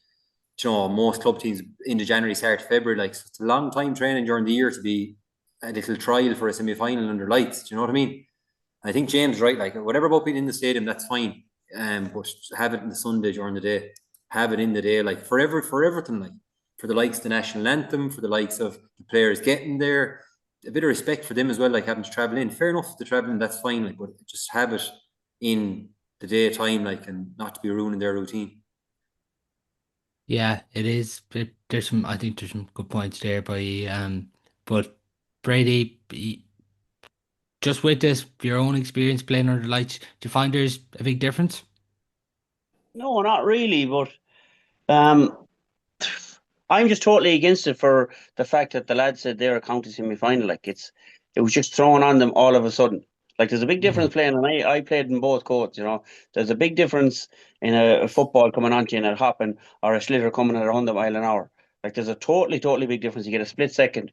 you know, most club teams into January start February. Like, so it's a long time training during the year to be a little trial for a semi-final under lights. Do you know what I mean? I think James is right. Like, whatever about being in the stadium, that's fine. But have it in the Sunday during the day. Have it in the day, like for everything, like for the likes of the national anthem, for the likes of the players getting there, a bit of respect for them as well, like having to travel in. Fair enough, the traveling, that's fine, like, but just have it in the daytime, like, and not to be ruining their routine. Yeah, it is. I think there's some good points there but Brady, just with this, your own experience playing under lights, do you find there's a big difference? No, not really, but um, I'm just totally against it for the fact that the lads said they're a county semi-final. Like, it was just thrown on them all of a sudden. Like, there's a big difference playing, and I played in both courts. You know, there's a big difference in a football coming onto you and a hopping, or a sliotar coming at 100 mile an hour. Like, there's a totally big difference. You get a split second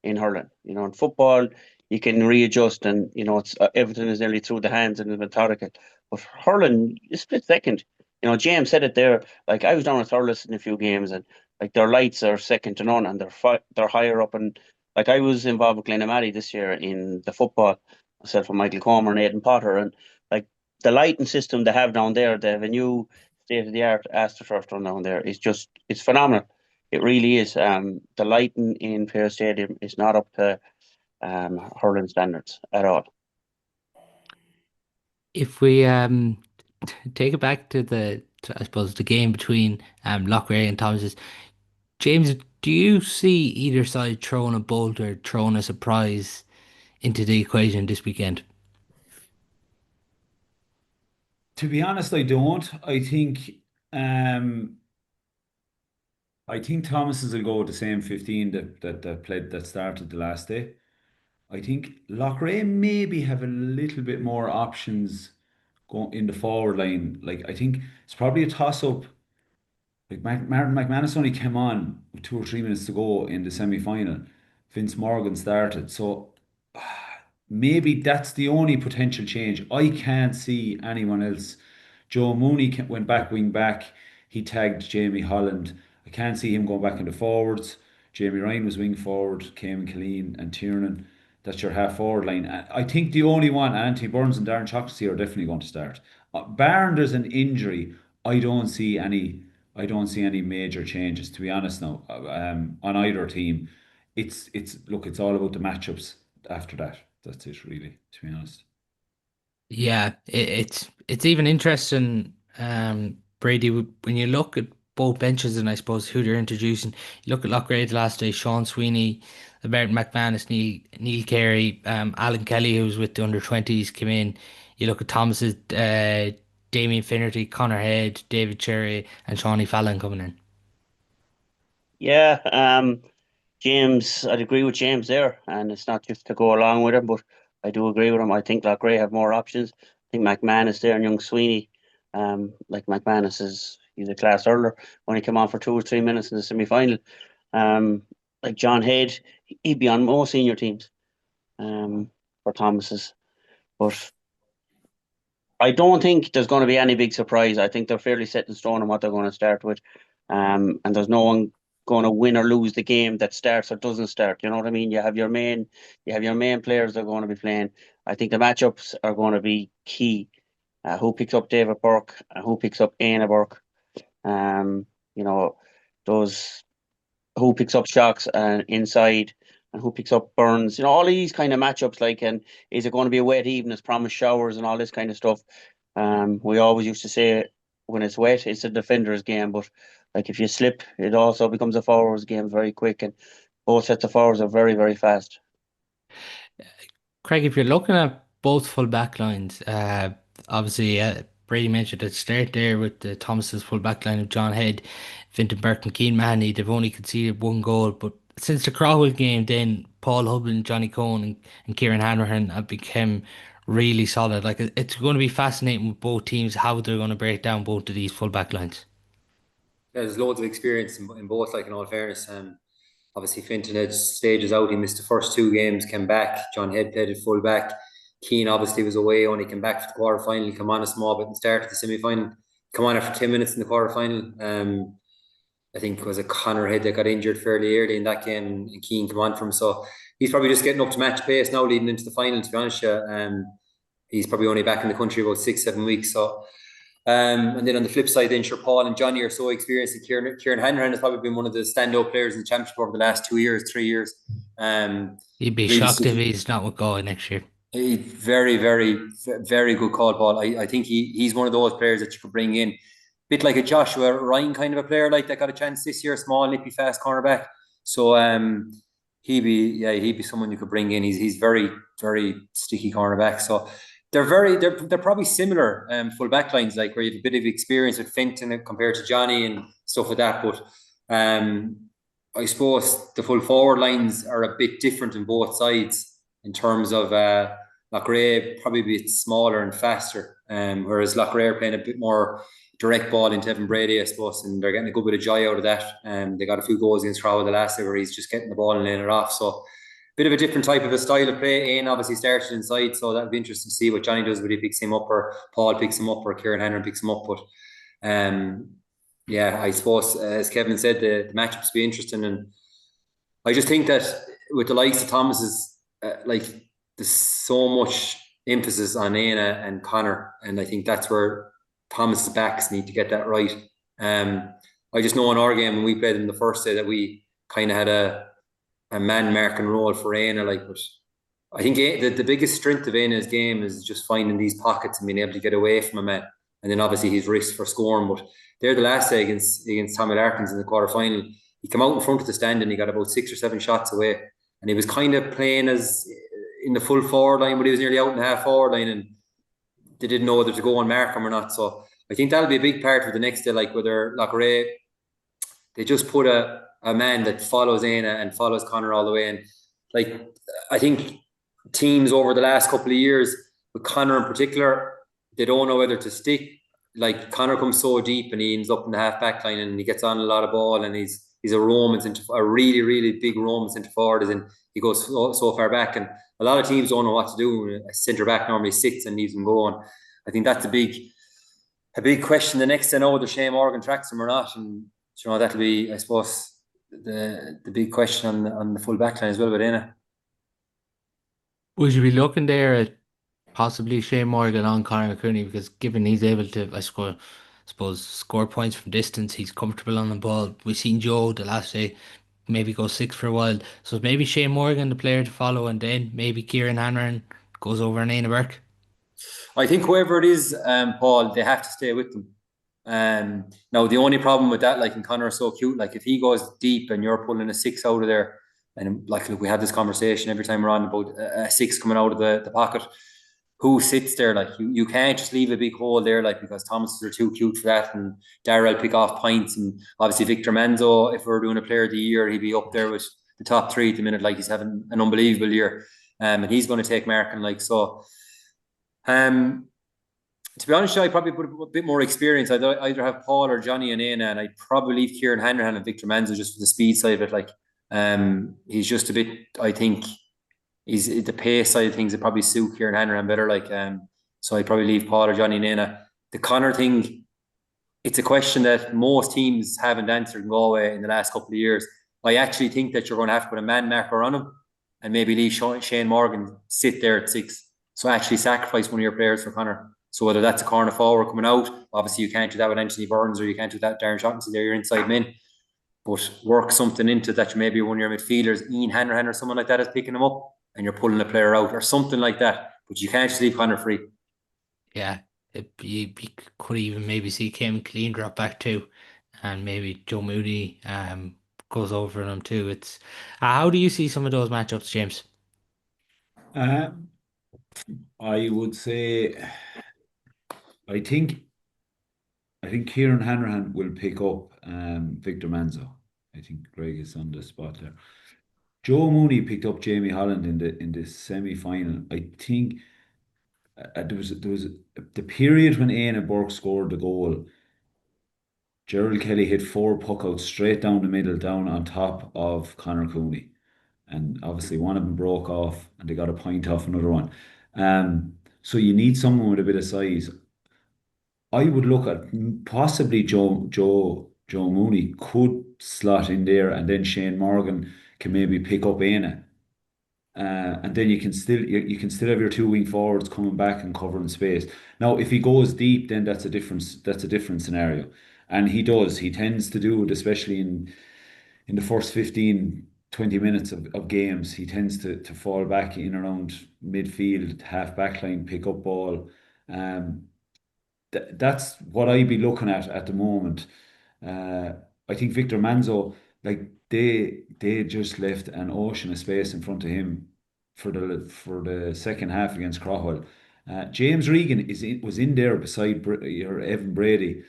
in hurling. You know, in football you can readjust, and you know it's everything is nearly through the hands and methodical. But hurling, a split second. You know, James said it there. Like, I was down with Thurles in a few games, and like their lights are second to none, and they're higher up. And like, I was involved with Glenamady this year in the football, myself and Michael Comer and Aidan Potter, and like the lighting system they have down there, they have a new state of the art AstroTurf run down there. It's phenomenal. It really is. The lighting in Pearse Stadium is not up to hurling standards at all. If we take it back to I suppose, the game between Loughrea and Thomas. James, do you see either side throwing a bolt or throwing a surprise into the equation this weekend? To be honest, I don't. Um, I think Thomas's will go with the same 15 that started the last day. I think Loughrea maybe have a little bit more options going in the forward line. Like I think it's probably a toss up. Like Martin McManus only came on with 2 or 3 minutes to go in the semi-final. Vince Morgan started, so maybe that's the only potential change. I can't see anyone else. Joe Mooney went back wing back. He tagged Jamie Holland. I can't see him going back into forwards. Jamie Ryan was wing forward. Cayman Killeen and Tiernan. That's your half forward line. I think the only one, Anthony Burns and Darren Chockasy are definitely going to start. Barring there's an injury, I don't see any. I don't see any major changes, to be honest. Now, on either team, it's all about the matchups after that. That's it, really, to be honest. Yeah, it's even interesting, Brady, when you look at both benches and I suppose who they're introducing. You look at Loughrea the last day, Sean Sweeney, Martin McManus, Neil Carey, Alan Kelly, who's with the under 20s, came in. You look at Thomas's Damien Finnerty, Connor Head, David Cherry, and Shawnee Fallon coming in. Yeah, James, I'd agree with James there, and it's not just to go along with him, but I do agree with him. I think Loughrea have more options. I think McManus there and young Sweeney, like McManus he's a class hurler. When he came on for 2 or 3 minutes in the semi-final, like John Head, he'd be on most senior teams, for Thomas's. But I don't think there's going to be any big surprise. I think they're fairly set in stone on what they're going to start with. And there's no one going to win or lose the game that starts or doesn't start. You know what I mean? You have your main players that are going to be playing. I think the matchups are going to be key. Who picks up David Burke and who picks up Aina Burke? Um, you know, those who picks up Shocks and inside and who picks up Burns. You know, all these kind of matchups. Like, and is it going to be a wet evening? As promised showers and all this kind of stuff. We always used to say when it's wet, it's a defender's game, but like if you slip, it also becomes a forwards game very quick, and both sets of forwards are very, very fast. Craig, if you're looking at both full back lines, obviously Brady mentioned at the start there with the Thomas's full back line of John Head, Fintan Burke and Keane Mahoney, they've only conceded 1 goal, but since the Crowell game, then Paul Hubbin, Johnny Cohen, and Kieran Hanrahan have become really solid. Like it's going to be fascinating with both teams how they're going to break down both of these full back lines. Yeah, there's loads of experience in both, like in all fairness. Obviously, Fintan had stages out. He missed the first 2 games, came back. John Head played at full back. Keane obviously was away, only came back for the quarter final. Come on a small bit and started the semi final. Come on after 10 minutes in the quarter final. I think it was a Connor Head that got injured fairly early in that game, and Keane come on from. So he's probably just getting up to match pace now, leading into the final. To be honest, he's probably only back in the country about 6-7 weeks. So. And then on the flip side, then sure, Paul and Johnny are so experienced. And Kieran Hanrahan has probably been one of the standout players in the championship over the last 2 years, 3 years. He'd be really shocked if he's not with Galway next year. Very, very, very good call, Paul. I think he's one of those players that you could bring in. Bit like a Joshua Ryan kind of a player, like that got a chance this year, small, nippy, fast cornerback. So he'd be someone you could bring in. He's very, very sticky cornerback. So they're probably similar full back lines, like where you have a bit of experience with Fintan compared to Johnny and stuff like that. But I suppose the full forward lines are a bit different on both sides in terms of Loughrea probably a bit smaller and faster, whereas Loughrea are playing a bit more direct ball into Evan Brady, I suppose, and they're getting a good bit of joy out of that. They got a few goals against Crowell the last day where he's just getting the ball and laying it off. So bit of a different type of a style of play. Ian obviously started inside, so that'll be interesting to see what Johnny does, whether he picks him up or Paul picks him up or Kieran Hanrahan picks him up. But I suppose as Kevin said, the matchups be interesting, and I just think that with the likes of Thomas's, there's so much emphasis on Aina and Connor, and I think that's where Thomas's backs need to get that right. I just know in our game when we played in the first day that we kind of had a man marking role for Aina, but I think the biggest strength of Aina's game is just finding these pockets and being able to get away from a man. and then obviously his risk for scoring. But they're the last day against Tommy Larkins in the quarter final. He came out in front of the stand and he got about 6 or 7 shots away, and he was kind of playing as in the full forward line, but he was nearly out in the half forward line, and they didn't know whether to go and mark him or not. So I think that'll be a big part for the next day, like whether Loughrea, they just put a man that follows Aina and follows Conor all the way. And like, I think teams over the last couple of years, with Conor in particular, they don't know whether to stick. Like, Conor comes so deep and he ends up in the half back line and he gets on a lot of ball, and he's a Roman centre, a really, really big Roman centre forward, as in he goes so far back. And a lot of teams don't know what to do. A centre back normally sits and leaves him going. I think that's a big question the next to know whether Shane Morgan tracks him or not. And that'll be, I suppose, the big question on the full back line as well with Aina. Would you be looking there at possibly Shane Morgan on Conor Cooney, because given he's able to, suppose, score points from distance, he's comfortable on the ball. We've seen Joe the last day maybe go 6 for a while. So maybe Shane Morgan the player to follow, and then maybe Kieran Hanrahan goes over and Aina Burke. I think whoever it is, Paul, they have to stay with them. Now the only problem with that, like, and Conor is so cute, like if he goes deep and you're pulling a 6 out of there, and like, look, we have this conversation every time we're on about a 6 coming out of the pocket. Who sits there? Like, you can't just leave a big hole there, like, because Thomases are too cute for that, and Darrell pick off points, and obviously Victor Manzo, if we're doing a player of the year, he'd be up there with the top 3 at the minute. Like, he's having an unbelievable year, and he's going to take marking, like, so. To be honest, I probably put a bit more experience. I'd either have Paul or Johnny and Aina, and I'd probably leave Kieran Hanrahan and Victor Manzo just for the speed side of it. Like, he's just a bit, I think, he's the pace side of things that probably suit Kieran Hanrahan better. Like, so I'd probably leave Paul or Johnny and Aina. The Conor thing, it's a question that most teams haven't answered in Galway in the last couple of years. I actually think that you're going to have to put a man marker on him and maybe leave Shane Morgan sit there at 6. So actually sacrifice one of your players for Conor. So whether that's a corner forward coming out, obviously you can't do that with Anthony Burns, or you can't do that with Darren Shotton, they're your inside men. But work something into that, maybe one of your midfielders, Ian Hanrahan or someone like that, is picking him up, and you're pulling a player out or something like that. But you can't just leave Conor free. Yeah, you could even maybe see Kim Clean drop back too, and maybe Joe Moody goes over them too. It's how do you see some of those matchups, James? I would say, I think Kieran Hanrahan will pick up Victor Manzo. I think Greg is on the spot there. Joe Mooney picked up Jamie Holland in the semi-final. I think there was the period when Aina Burke scored the goal. Gerald Kelly hit 4 puckouts straight down the middle, down on top of Conor Cooney, and obviously one of them broke off, and they got a point off another one. So you need someone with a bit of size. I would look at possibly Joe Mooney could slot in there, and then Shane Morgan can maybe pick up Aina. And then you can still have your 2 wing forwards coming back and covering space. Now, if he goes deep, then that's a different scenario. And he tends to do it, especially in the first 15, 20 minutes of games. He tends to fall back in around midfield, half back line, pick up ball. That's what I'd be looking at the moment. I think Victor Manzo, like, they just left an ocean of space in front of him for the second half against Crowell. James Regan was in there beside Evan Brady.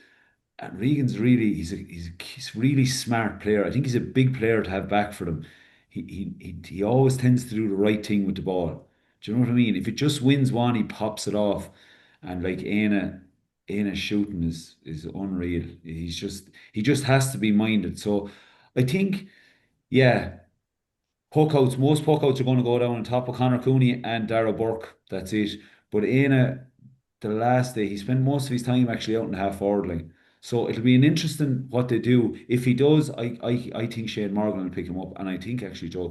And Regan's really he's really smart player. I think he's a big player to have back for them. He always tends to do the right thing with the ball. Do you know what I mean? If it just wins one, he pops it off, and like Aina shooting is unreal. He just has to be minded. So I think, yeah, most puckouts are going to go down on top of Conor Cooney and Darragh Burke. That's it. But Aina, the last day, he spent most of his time actually out in the half forward line. So it'll be an interesting what they do. If he does, I think Shane Morgan will pick him up, and I think actually Joe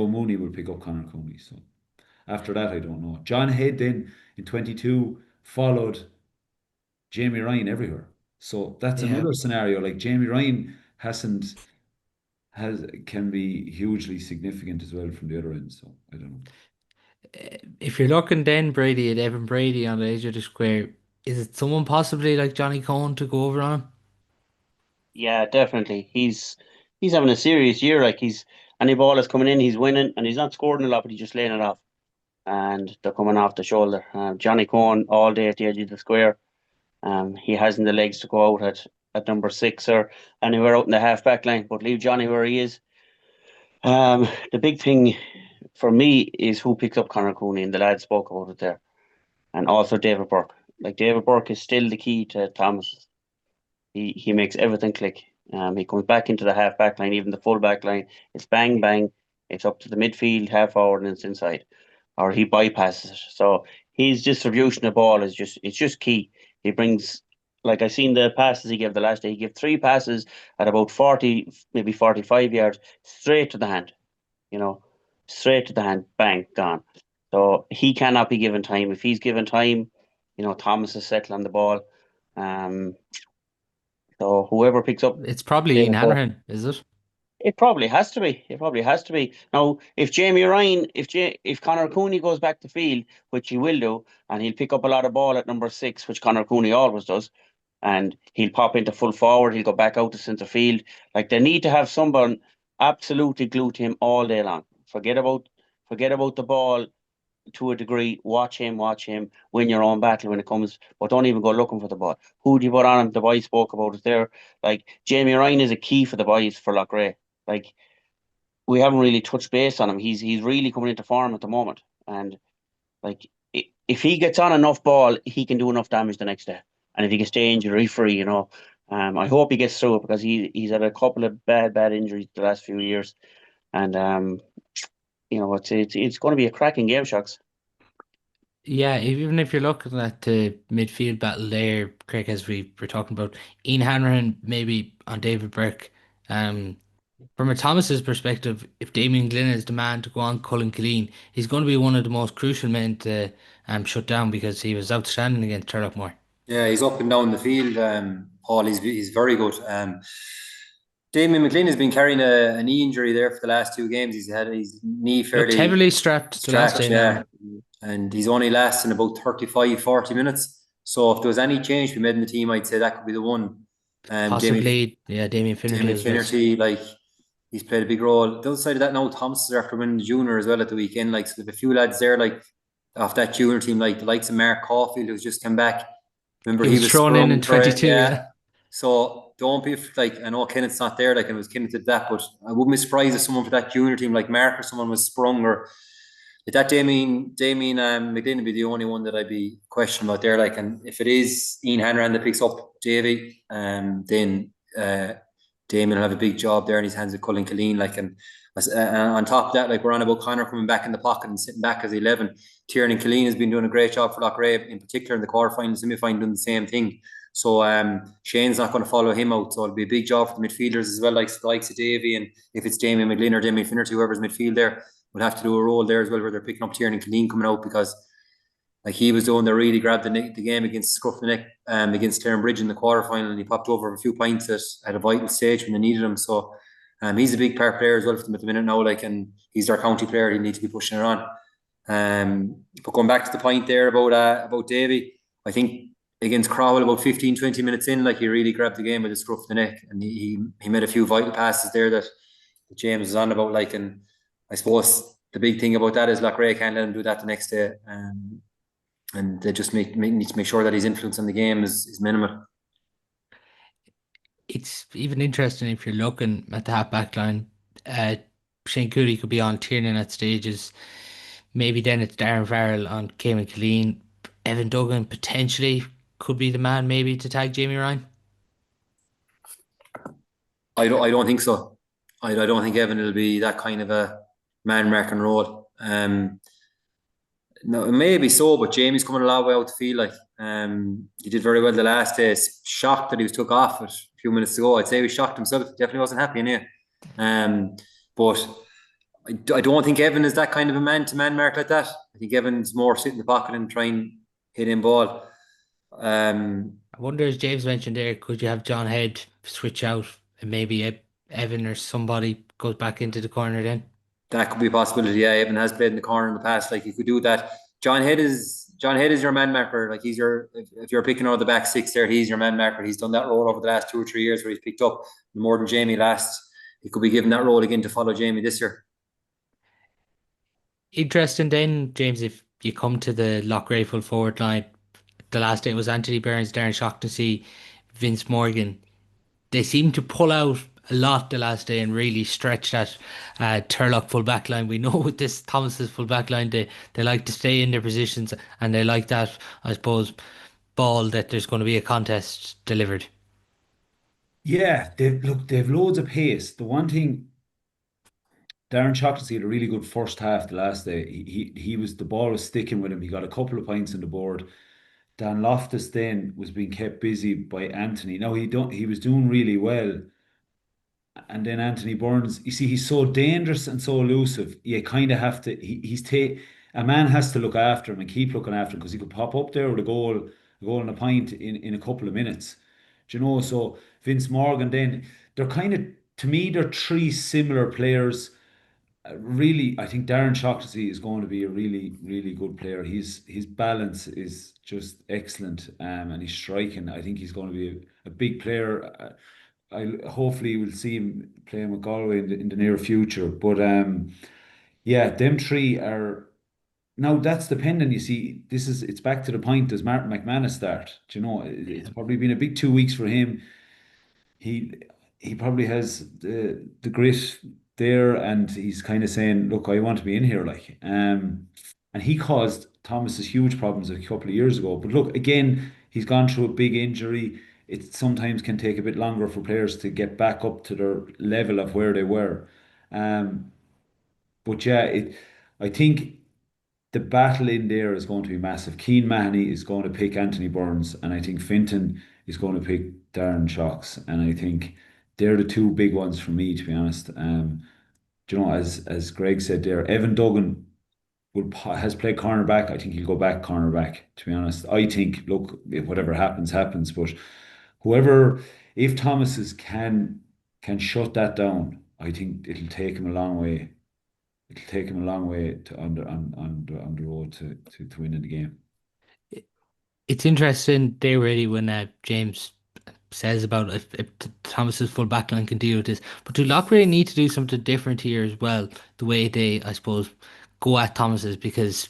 Mooney will pick up Conor Cooney. So after that, I don't know. John Head then in 22 followed Jamie Ryan everywhere. So that's Yeah. another scenario. Like, Jamie Ryan can be hugely significant as well from the other end. So I don't know. If you're looking then, Brady, at Evan Brady on the edge of the square, Is it someone possibly like Johnny Cohn to go over on him? Yeah, definitely. He's having a serious year. Like any ball is coming in, he's winning, and he's not scoring a lot, but he's just laying it off. And they're coming off the shoulder. Johnny Cohn all day at the edge of the square. He hasn't the legs to go out at number 6 or anywhere out in the half back line, but leave Johnny where he is. The big thing for me is who picks up Conor Cooney, and the lad spoke about it there, and also David Burke. Like David Burke is still the key to Thomas. He makes everything click. He comes back into the half back line, even the full back line. It's bang bang. It's up to the midfield, half forward, and it's inside, or he bypasses it. So his distribution of ball is just key. He brings, like I seen the passes he gave the last day. He gave 3 passes at about 40, maybe 45 yards, straight to the hand. You know, straight to the hand, bang, gone. So he cannot be given time. If he's given time, Thomas is settling the ball. Um, so whoever picks up It's probably Ian David Burke, Hanrahan, is it? it probably has to be. It probably has to be. Now, if Jamie Ryan, if Conor Cooney goes back to field, which he will do, and he'll pick up a lot of ball at number 6, which Conor Cooney always does, and he'll pop into full forward, he'll go back out to centre field. Like they need to have someone absolutely glued to him all day long. Forget about the ball to a degree. Watch him, win your own battle when it comes, but don't even go looking for the ball. Who do you put on him? The boys spoke about it there. Like Jamie Ryan is a key for the boys for Loughrea. Like we haven't really touched base on him. He's really coming into form at the moment, and like if he gets on enough ball, he can do enough damage the next day. And if he can stay injury free, I hope he gets through it because he's had a couple of bad injuries the last few years, and it's going to be a cracking game, Shocks. Yeah, even if you're looking at the midfield battle there, Craig, as we were talking about, Ian Hanrahan maybe on David Burke. Um, from a Thomas's perspective, if Damien Glynn is the man to go on Cullen Killeen, he's going to be one of the most crucial men to shut down because he was outstanding against Turlockmore. Yeah, he's up and down the field. Paul, he's very good. Damien McLean has been carrying a knee injury there for the last 2 games. He's had his knee Looked fairly heavily strapped the last strapped, day yeah, now. and he's only lasting about 35, 40 minutes. So if there was any change to be made in the team, I'd say that could be the one. Possibly, yeah, Damien Finnerty Damien as well. Finnerty, like he's played a big role. The other side of that now, Thomas is after winning the junior as well at the weekend. Like so, there's a few lads there, like off that junior team, like the likes of Mark Caulfield, who's just come back. Remember, He he was was thrown in sprung for it, 22, yeah. yeah. So don't be like, I know Kenneth's not there, like, and it was Kenneth did that, but I wouldn't be surprised if someone for that junior team, like Mark or someone, was sprung, or if that Damien McDinn would be the only one that I'd be questioning about there. Like, and if it is Ian Hanrahan that picks up Davy, then Damien will have a big job there in his hands with Cullen Killeen. Like, and on top of that, like we're on about Connor coming back in the pocket and sitting back as 11. Tiernan Killeen has been doing a great job for Loughrea, in particular in the quarterfinal, semi-final, doing the same thing. So Shane's not going to follow him out. So it'll be a big job for the midfielders as well, like the likes of Davy, and if it's Damien McGlynn or Damien Finnerty, whoever's midfield there, will have to do a role there as well, where they're picking up Tiernan Killeen coming out, because like he was doing, they really grabbed the game against Scruff the Neck against Clarenbridge in the quarterfinal, and he popped over a few points at a vital stage when they needed him. So he's a big part player as well for them at the minute now, like, and he's their county player. He needs to be pushing it on. But going back to the point there about Davy, I think against Crowell about 15, 20 minutes in, like he really grabbed the game with the scruff of the neck, and he made a few vital passes there that James was on about, like, and I suppose the big thing about that is Loughrea can't let him do that the next day, and they just need to make sure that his influence on the game is minimal. It's even interesting if you're looking at the half back line. Shane Cooley could be on Tiernan at stages. Maybe then it's Darren Farrell on Cayman Killeen. Evan Duggan potentially could be the man maybe to tag Jamie Ryan. I don't think so. I don't think Evan will be that kind of a man marking role. No, maybe so, but Jamie's coming a long way out the field. Like, he did very well the last day. Shocked that he was took off it a few minutes ago. I'd say he was shocked himself. Definitely wasn't happy in here. But I don't think Evan is that kind of a man-to-man mark like that. I think Evan's more sit in the pocket and try and hit in ball. I wonder, as James mentioned there, could you have John Head switch out and maybe Evan or somebody goes back into the corner then? That could be a possibility. Yeah, Evan has played in the corner in the past. Like, you could do that. John Head John Head is your man marker. Like he's your, if you're picking out the back six there, he's your man marker. He's done that role over the last 2 or 3 years where he's picked up more than Jamie last. He could be given that role again to follow Jamie this year. Interesting then, James, if you come to the Loughrea full forward line, the last day it was Anthony Burns, Darren Shaughnessy, Vince Morgan. They seem to pull out a lot the last day and really stretch that Turlock full back line. We know with this Thomas's full back line, they like to stay in their positions and they like that, I suppose, ball that there's going to be a contest delivered. Yeah, they've loads of pace. The one thing, Darren Shaughnessy had a really good first half the last day. He was, the ball was sticking with him. He got a couple of points on the board. Dan Loftus then was being kept busy by Anthony. Now he was doing really well. And then Anthony Burns, you see, he's so dangerous and so elusive. You kind of have to. A man has to look after him and keep looking after him because he could pop up there with a goal and a pint in a couple of minutes. Do you know? So Vince Morgan, then they're kind of, to me, they're three similar players. Really, I think Darren Shaughnessy is going to be a really, really good player. His balance is just excellent, and he's striking. I think he's going to be a big player. I hopefully will see him playing with Galway in the near future. But yeah, them three are now, that's dependent. You see, it's back to the point. Does Martin McManus start? Do you know? It's probably been a big 2 weeks for him. He he probably has the grit there, and he's kind of saying, "Look, I want to be in here." Like, and he caused Thomas's huge problems a couple of years ago. But look, again, he's gone through a big injury. It sometimes can take a bit longer for players to get back up to their level of where they were. Um, but yeah, I think the battle in there is going to be massive. Keane Mahoney is going to pick Anthony Burns, and I think Finton is going to pick Darren Shocks, and I think they're the two big ones for me, to be honest. Do you know, as Greg said there, Evan Duggan has played cornerback. I think he'll go back cornerback. To be honest, I think, look, if whatever happens, happens. But whoever, if Thomas's can shut that down, I think it'll take him a long way. It'll take him a long way to on the road to winning the game. It's interesting there really when James says about if Thomas's full back line can deal with this. But do Loughrea need to do something different here as well? The way they, I suppose, go at Thomas's, because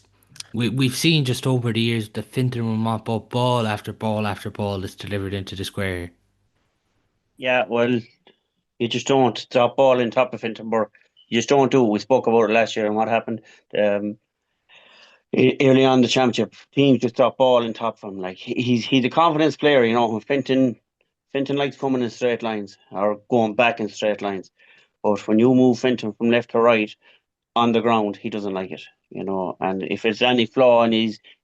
we've seen just over the years that Finton will mop up ball after ball after ball that's delivered into the square. Yeah, well, you just don't drop ball in top of Finton. You just don't do it. We spoke about it last year and what happened. Early on in the championship, teams just drop ball in top of him. Like he's a confidence player, you know. When Finton likes coming in straight lines or going back in straight lines. But when you move Finton from left to right on the ground, he doesn't like it, you know. And if there's any flaw in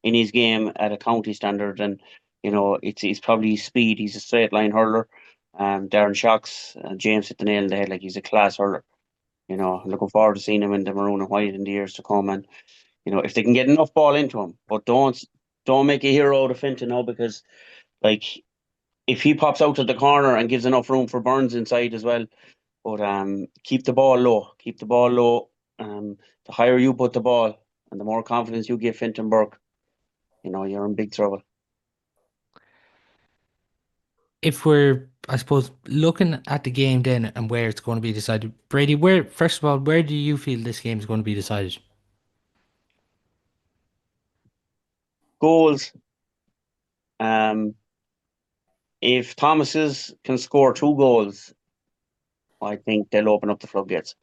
his game at a county standard, then you know it's probably his speed. He's a straight line hurler. Darren Shocks, James hit the nail on the head. Like he's a class hurler. You know, I'm looking forward to seeing him in the maroon and white in the years to come. And you know, if they can get enough ball into him, but don't make a hero out of Finton now, because like if he pops out to the corner and gives enough room for Burns inside as well. But keep the ball low. Keep the ball low. The higher you put the ball and the more confidence you give Finton Burke, you know, you're in big trouble. If we're, I suppose, looking at the game then and where it's going to be decided, Brady, where, first of all, where do you feel this game is going to be decided? Goals. Um, if Thomas's can score 2 goals, I think they'll open up the floodgates.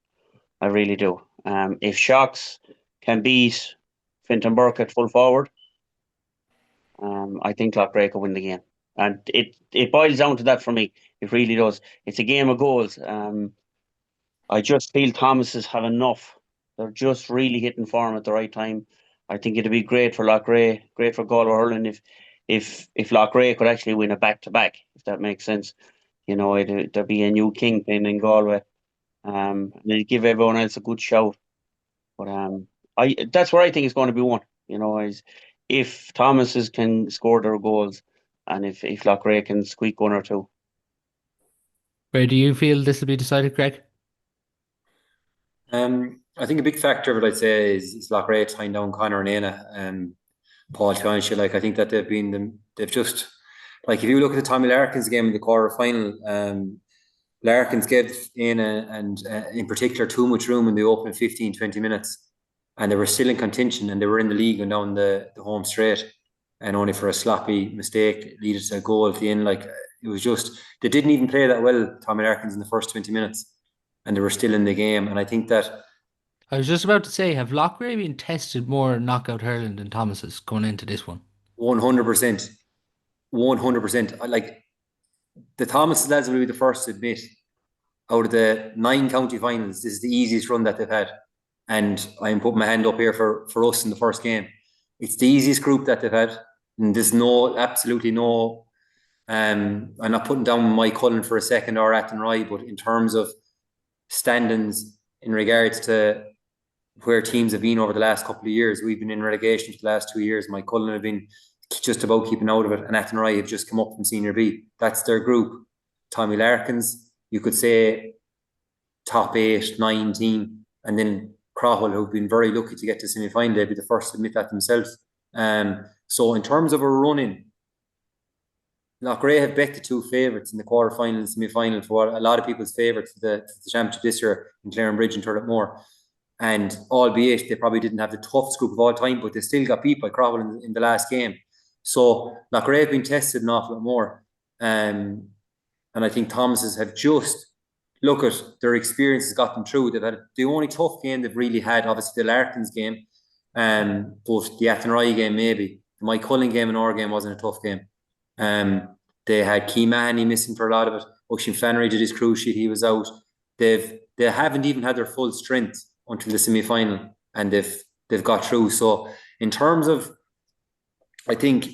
I really do. If Shocks can beat Finton Burke at full forward, I think Loughrea will win the game. And it boils down to that for me. It really does. It's a game of goals. I just feel Thomas's have enough. They're just really hitting form at the right time. I think it'd be great for Loughrea, great for Galway hurling if Loughrea could actually win a back to back, if that makes sense. You know, there'd be a new kingpin in Galway. And it'd give everyone else a good shout. But I that's where I think it's going to be won. You know, is if Thomas's can score their goals, and if Loughrea can squeak 1 or 2. Where do you feel this will be decided, Greg? I think a big factor of it, I'd say, is Loughrea tying down Conor and Aina. Paul, to be honest, like I think that they've just, like if you look at the Tommy Larkins game in the quarter final, Larkins gave in in particular too much room in the opening 15, 20 minutes, and they were still in contention, and they were in the league and down the home straight, and only for a sloppy mistake leaded to a goal at the end. Like it was just, they didn't even play that well, Tommy Larkins, in the first 20 minutes, and they were still in the game. And I think that I was just about to say, have Loughrea been tested more in knockout hurling than Thomas's going into this one? 100%, 100%, like the Thomas lads will be the first to admit, out of the 9 county finals, this is the easiest run that they've had. And I'm putting my hand up here for us in the first game. It's the easiest group that they've had. And there's absolutely no, I'm not putting down Mike Cullen for a second or Athenry, but in terms of standings in regards to where teams have been over the last couple of years, we've been in relegation for the last 2 years. Mike Cullen have been just about keeping out of it, and Athenry have just come up from Senior B. That's their group. Tommy Larkins, you could say top 8, 9 team, and then Crowell, who've been very lucky to get to semi-final, they'd be the first to admit that themselves. So in terms of a run-in, Loughrea have bet the 2 favourites in the quarter-final and semi-final for a lot of people's favourites for the championship this year in Clarenbridge and Turletmore. And albeit they probably didn't have the toughest group of all time, but they still got beat by Crowell in the last game. So Loughrea have been tested an awful lot more. And I think Thomas's have just, look at their experience has got them through. They've had the only tough game they've really had, obviously the Larkins game, but the Athenry game maybe. The Mike Cullen game and our game wasn't a tough game. They had Key Mahoney missing for a lot of it. Oisin Flannery did his cruise sheet, he was out. They haven't even had their full strength until the semi-final, and they've got through. So in terms of, I think,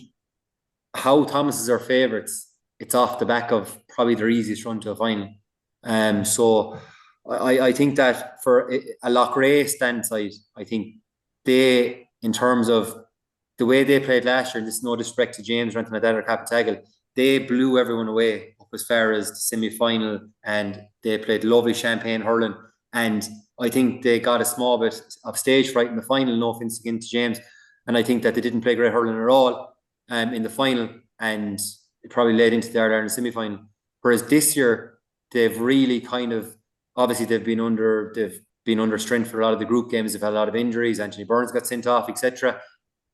how Thomas's are favourites, it's off the back of probably their easiest run to a final. So I think that for a Loughrea stand side, I think they, in terms of the way they played last year, and this is no disrespect to James or anything like that, or Cappataggle, they blew everyone away up as far as the semi-final, and they played lovely champagne hurling, and I think they got a small bit of stage fright in the final, no offence again to James, and I think that they didn't play great hurling at all in the final, and it probably led into the Ireland semi-final. Whereas this year, they've really kind of, obviously they've been under strength for a lot of the group games. They've had a lot of injuries. Anthony Burns got sent off, etc.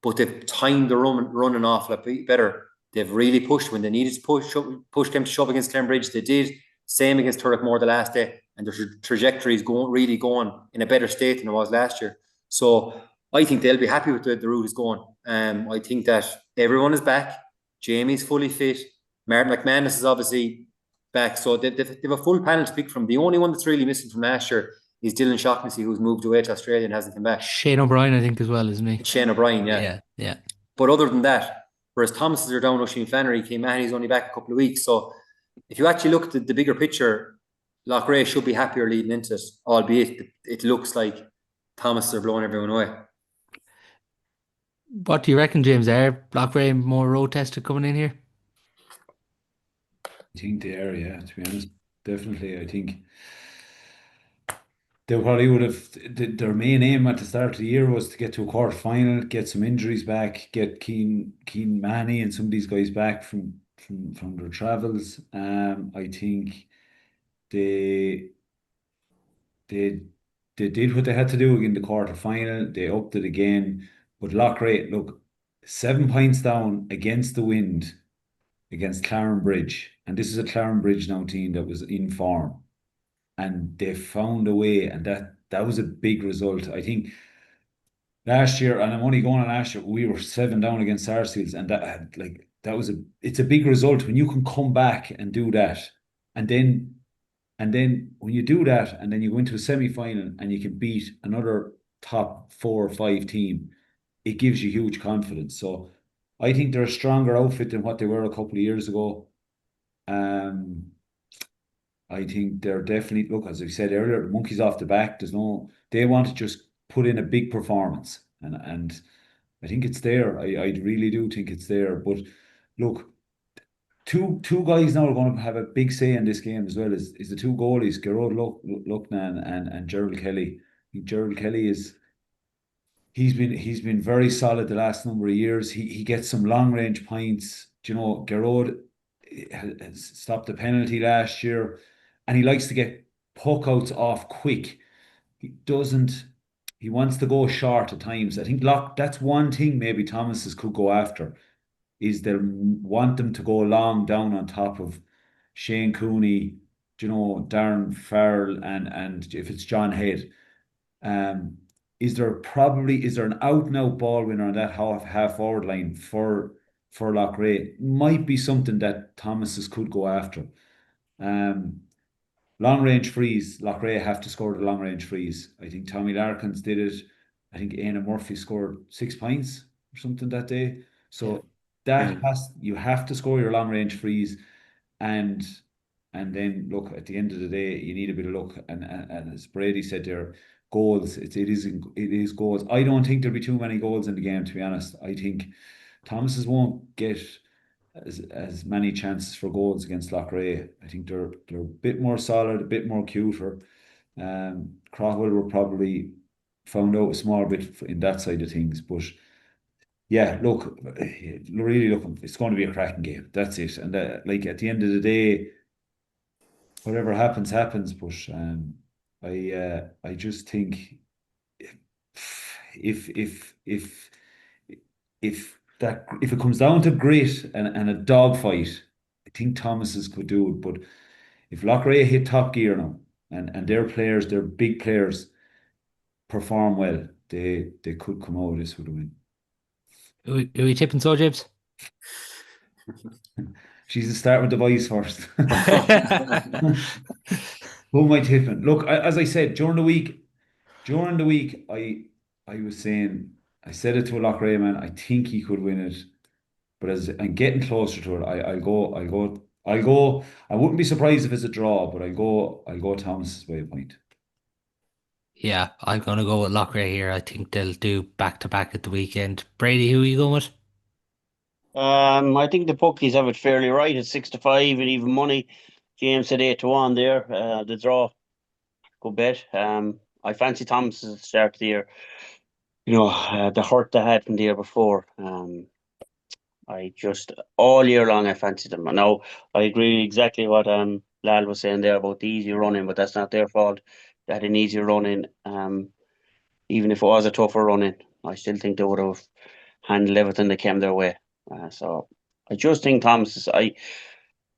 But they've timed the run an awful lot better. They've really pushed when they needed to push them to shove against Clarenbridge. They did. Same against Turletmore the last day, and their trajectory is really going in a better state than it was last year. So I think they'll be happy with the route is going. I think that everyone is back. Jamie's fully fit. Martin McManus is obviously back. So they've a full panel to pick from. The only one that's really missing from last year is Dylan Shaughnessy, who's moved away to Australia and hasn't come back. Shane O'Brien, I think, as well, isn't he? Shane O'Brien, yeah. Yeah. But other than that, whereas Thomas's are down, Oisin Flannery came in, he's only back a couple of weeks. So if you actually look at the bigger picture, Loughrea should be happier leading into it, albeit it looks like Thomas are blowing everyone away. What do you reckon, James? Are Loughrea more road tested coming in here? I think they are, yeah, to be honest. Definitely, I think they probably would have, their main aim at the start of the year was to get to a quarter final, get some injuries back, get Keen Manny and some of these guys back from their travels. I think they did what they had to do in the quarter final. They upped it again. But Loughrea, look, 7 points down against the wind against Clarenbridge. And this is a Clarenbridge now team that was in form. And they found a way, and that was a big result. I think last year, and I'm only going on last year, we were 7 down against Sarsfields, and it's a big result when you can come back and do that. And then when you do that, and then you go into a semi-final and you can beat another top 4 or 5 team, it gives you huge confidence. So I think they're a stronger outfit than what they were a couple of years ago. I think they're definitely, look, as I said earlier, the monkey's off the back. They want to just put in a big performance, and I think it's there. I really do think it's there. But look, two guys now are going to have a big say in this game as well. Is the 2 goalies, Gerard Lucknan and Gerald Kelly. I think Gerald Kelly he's been very solid the last number of years. He gets some long range points. Do you know, Garrod has stopped the penalty last year, and he likes to get puck outs off quick. He doesn't. He wants to go short at times. I think that's one thing maybe Thomas's could go after is they want them to go long down on top of Shane Cooney, you know, Darren Farrell, and if it's John Head. Um, is there an out and out ball winner on that half forward line for Loughrea? Might be something that Thomas's could go after. Um, Long range freeze, Loughrea have to score the long range freeze. I think Tommy Larkins did it. I think Aina Murphy scored 6 points or something that day. So that you have to score your long range freeze, and then look at the end of the day, you need a bit of luck. And as Brady said there, goals. It is goals. I don't think there'll be too many goals in the game, to be honest. I think Thomas's won't get as many chances for goals against Loughrea. I think they're a bit more solid, a bit more cuter. Crowell were probably found out a small bit in that side of things, but yeah, look, really looking, it's going to be a cracking game. That's it. And like at the end of the day, whatever happens, happens. But I just think if if if if it comes down to grit and a dogfight, I think Thomas's could do it. But if Loughrea hit top gear now and their players, their big players perform well, they could come out of this with a win. Are we tipping so, James? She's to start with the voice first. Who am I tipping? Look, as I said during the week, I was saying, I said it to a Loughrea man. I think he could win it, but as I'm getting closer to it, I'll go. I wouldn't be surprised if it's a draw, but I'll go Thomas's by a point. Yeah, I'm gonna go with Loughrea here. I think they'll do back to back at the weekend. Brady, who are you going with? I think the bookies have it fairly right at 6-5 and even money. James said 8-1 there. The draw, good bet. I fancy Thomas at the start of the year. You know, the hurt they had from the year before. I just all year long I fancied them. And now I agree exactly what Lal was saying there about the easy running, but that's not their fault. They had an easier running. Even if it was a tougher running, I still think they would have handled everything that came their way. So I just think Thomas.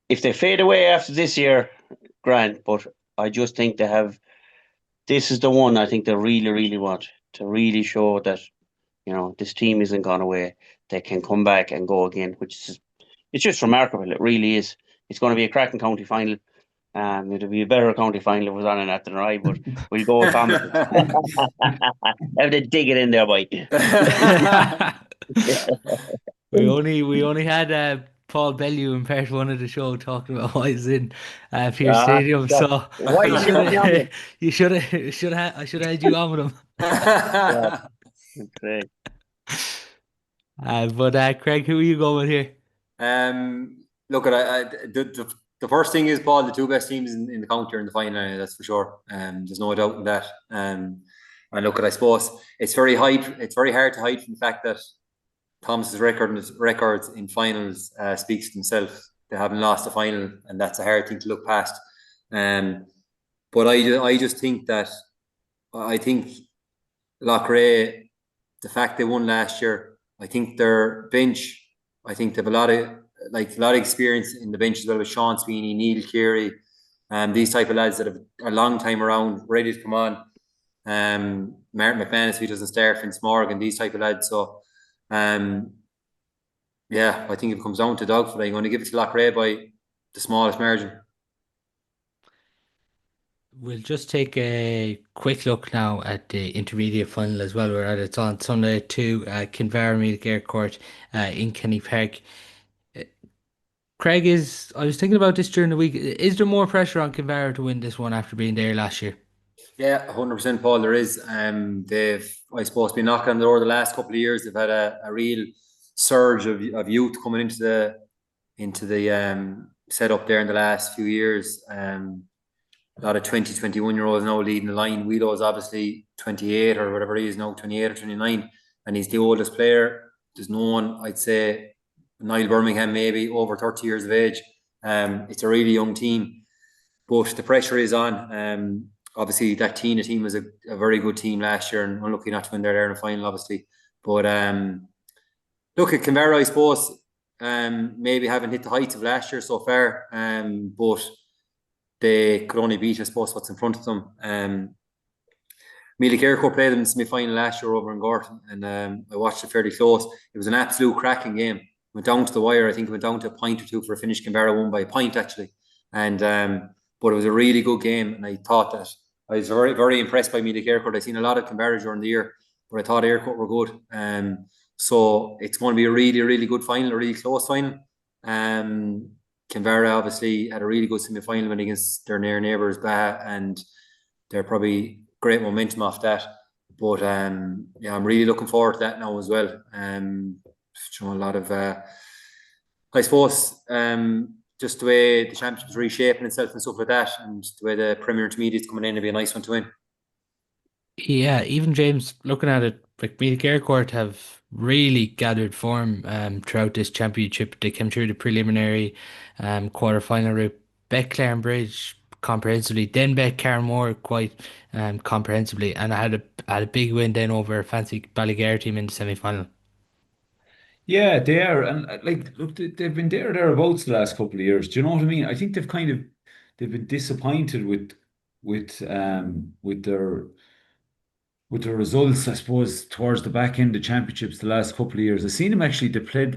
If they fade away after this year, grand. But I just think they have. This is the one I think they really, really want to really show that this team isn't gone away. They can come back and go again, which is it's just remarkable. It really is. It's going to be a cracking county final. It'll be a better county final if it was on an afternoon ride, but we'll go with Thomas. Have to dig it in there, boy. We only had Paul Bellew in part one of the show talking about why he's in Pearse Stadium. So Why is he not on it? you should have I should have had you on with him. Yeah. Great. But Craig, who are you going with here? Look, the first thing is, Paul, the two best teams in the county are in the final. That's for sure. There's no doubt in that. And look, I suppose it's very hard to hide from the fact that Thomas's records in finals speaks to himself. They haven't lost a final, and that's a hard thing to look past. But I just think that I think Loughrea, the fact they won last year, I think their bench, I think they have a lot of experience in the bench as well with Sean Sweeney, Neil Carey, these type of lads that have a long time around, ready to come on. Martin McManus, who doesn't start, Vince Morgan, these type of lads. So, yeah, I think if it comes down to dogfight, I'm going to give it to Loughrea by the smallest margin. We'll just take a quick look now at the intermediate final as well. It's on Sunday to Kinvara Meath Air Court in Kenny Park. Craig, I was thinking about this during the week. Is there more pressure on Kinvara to win this one after being there last year? Yeah, 100%, Paul. There is. They've, I suppose, been knocking on the door the last couple of years. They've had a real surge of youth coming into the setup there in the last few years. a lot of 20, 21-year-olds now leading the line. Wheelo's obviously 28 or whatever he is now, 28 or 29, and he's the oldest player. There's no one, I'd say, Niall Birmingham maybe over 30 years of age. It's a really young team, but the pressure is on. Obviously, that team was a very good team last year, and unlucky not to win there in the final, obviously. But look at Canberra, I suppose. Maybe haven't hit the heights of last year so far, but they could only beat, I suppose, what's in front of them. Mealy Gaircourt played them in the semi-final last year over in Gorton, and I watched it fairly close. It was an absolute cracking game. Went down to the wire. I think it went down to a point or two for a finish. Canberra won by a point, actually. And but it was a really good game, and I thought that I was very, very impressed by Mealy Gaircourt. I've seen a lot of Canberra during the year, but I thought Aircourt were good. So it's going to be a really, really good final, a really close final. Canberra obviously had a really good semi-final win against their near neighbours, Baha, and they're probably great momentum off that. But yeah, I'm really looking forward to that now as well. A lot of, I suppose, just the way the championship's reshaping itself and stuff like that, and the way the Premier Intermediate's coming in, it'd be a nice one to win. Yeah, even James, looking at it, like Meath Gaircourt have really gathered form throughout this championship. They came through the preliminary quarter-final route, bet Clarenbridge comprehensively, then bet Carramore quite comprehensively, and I had a big win then over a fancy Ballygare team in the semi-final. Yeah, they are, and like, look, they've been thereabouts the last couple of years. Do you know what I mean? I think they've been disappointed with their results, I suppose, towards the back end of championships the last couple of years. I seen them actually.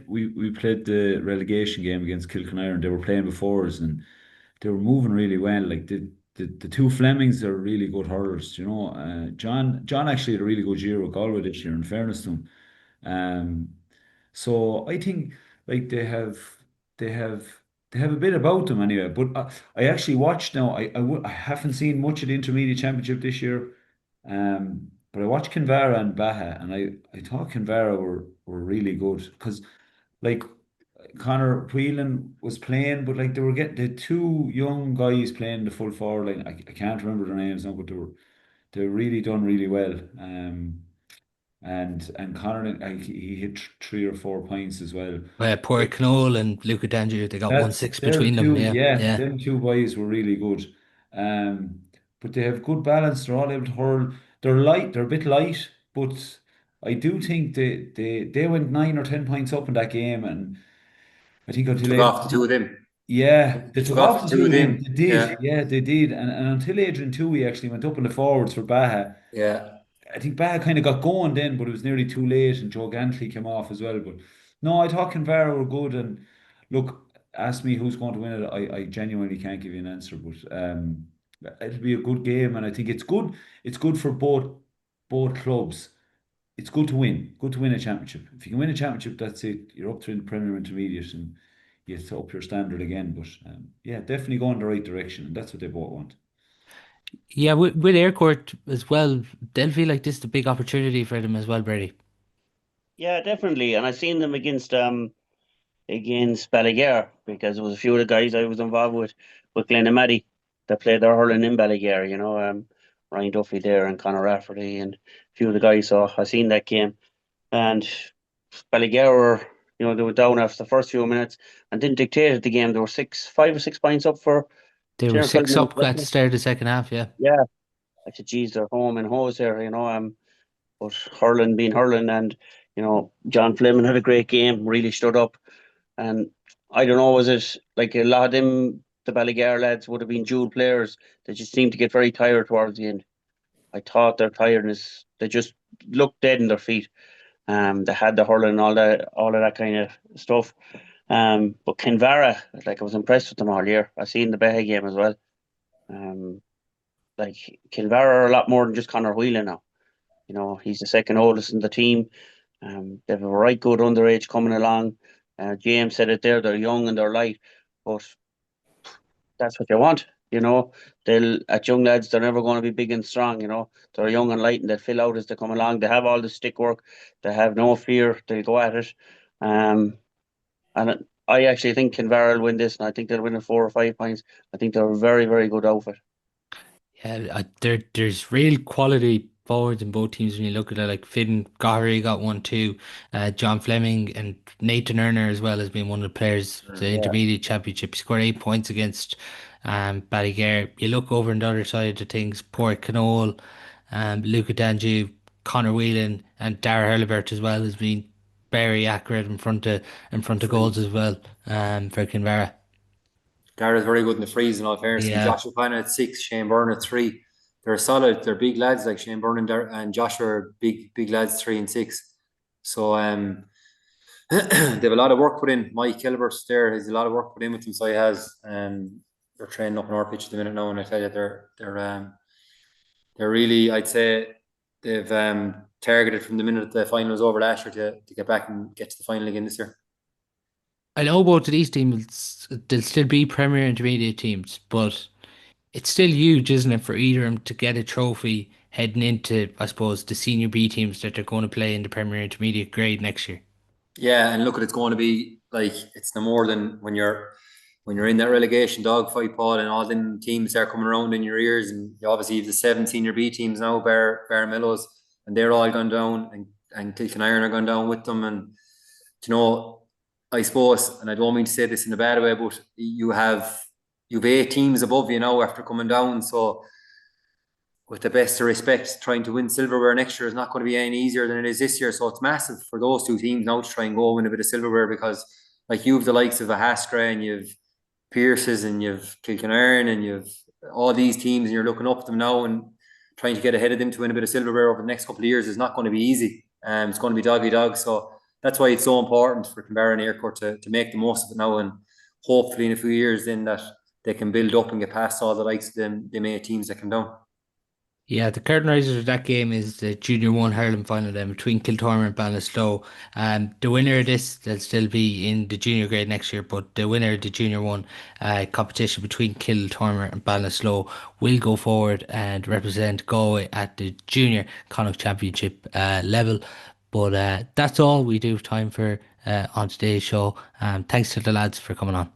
We played the relegation game against Kilkenny. They were playing before us, and they were moving really well. Like the two Flemings are really good hurlers. You know, John actually had a really good year with Galway this year. In fairness to him, um, so I think like they have they have a bit about them anyway. But I actually watched now. I haven't seen much of the intermediate championship this year. But I watched Kinvara and Baha, and I thought Kinvara were really good because like Connor Whelan was playing, but like they were getting the two young guys playing the full forward line. I can't remember their names now, but they really done really well. And Connor, he hit 3 or 4 points as well. Poor Knoll and Luca Danger, they got one That's six They're the between them. two, Yeah, yeah, yeah. them two boys were really good. Um, but they have good balance. They're all able to hurl. They're light. They're a bit light, but I do think they went 9 or 10 points up in that game, and I think until Took off the two of them. yeah, they They took took off off the the two two of of them. them. They did, Yeah, yeah, they did, and until Adrian Toohey actually went up in the forwards for Baha. yeah. I think Baha kind of got going then, but it was nearly too late, and Joe Gantley came off as well. But no, I thought Kinvara were good, and look, ask me who's going to win it. I genuinely can't give you an answer, but it'll be a good game, and I think it's good. It's good for both clubs. It's good to win. Good to win a championship. If you can win a championship, that's it. You're up to the Premier Intermediate, and you have to up your standard again. But yeah, definitely going the right direction, and that's what they both want. Yeah, with Aircourt as well, they'll feel like this is a big opportunity for them as well, Brady. Yeah, definitely. And I seen them against Ballygare because it was a few of the guys I was involved with Glenamaddie that played their hurling in Ballygare, Ryan Duffy there and Conor Rafferty and a few of the guys. So I seen that game. And Ballygare were, they were down after the first few minutes and didn't dictate the game. They were 5 or 6 points up for They 10 were or 12 six minutes up at the left. start of the second half, yeah. Yeah. I said, geez, they're home and hose there, but hurling being hurling and, John Fleming had a great game, really stood up. And I don't know, was it like a lot of them, the Ballygare lads would have been dual players. They just seemed to get very tired towards the end. I thought their tiredness, they just looked dead in their feet. They had the hurling and all of that kind of stuff. But Kinvara, like I was impressed with them all year. I seen the Beha game as well. Um, like Kinvara are a lot more than just Conor Whelan now. He's the second oldest in the team. They have a right good underage coming along. James said it there, they're young and they're light, but that's what they want. At young lads, they're never going to be big and strong. They're young and light and they'll fill out as they come along. They have all the stick work. They have no fear. They'll go at it. And I actually think Kinvara will win this, and I think they'll win it 4 or 5 points. I think they're a very, very good outfit. Yeah, there's real quality forwards in both teams when you look at it. Like Finn Gohary got one too. John Fleming and Nathan Erner as well has been one of the players. The Yeah. intermediate championship, he scored 8 points against Ballygare. You look over on the other side of things, Port Canole, Luca Danju, Connor Whelan, and Dara Hurlibert as well has been very accurate in front of goals as well. For Kinvara. Dara's very good in the frees in all fairness. And Yeah. Joshua Pine at 6, Shane Byrne at 3. They're solid. They're big lads like Shane Byrne and Joshua are big lads 3 and 6. So they have a lot of work put in. Mike Kilbert's there has a lot of work put in with them. So he has. They're training up on our pitch at the minute now, and I tell you, they're really, I'd say, they've targeted from the minute the final was over last year to get back and get to the final again this year. I know both of these teams, they'll still be Premier Intermediate teams, but it's still huge, isn't it, for either of them to get a trophy heading into, I suppose, the Senior B teams that they're going to play in the Premier Intermediate grade next year. Yeah, and look, it's going to be like it's no more than when you're in that relegation dogfight, Paul, and all them teams are coming around in your ears, and you obviously have the 7 Senior B teams now, Bar Mellows, and they're all gone down, and Kilkenarn are gone down with them, and you know, I suppose, and I don't mean to say this in a bad way, but you've 8 teams above you now after coming down, so with the best of respect, trying to win silverware next year is not going to be any easier than it is this year. So it's massive for those 2 teams now to try and go win a bit of silverware because, like, you've the likes of a Haskra and you've Pearse's and you've Kilkenarn and you've all these teams, and you're looking up at them now and trying to get ahead of them to win a bit of silverware over the next couple of years is not going to be easy. It's going to be dog eat dog. So that's why it's so important for Canberra and Aircourt to make the most of it now, and hopefully in a few years then that they can build up and get past all the likes of them, the main teams that come down. Yeah, the curtain raiser of that game is the Junior 1 hurling final then between Kiltormer and Ballinasloe. The winner of this, they'll still be in the junior grade next year, but the winner of the Junior 1 competition between Kiltormer and Ballinasloe will go forward and represent Galway at the Junior Connacht Championship level. But that's all we do have time for on today's show. Thanks to the lads for coming on.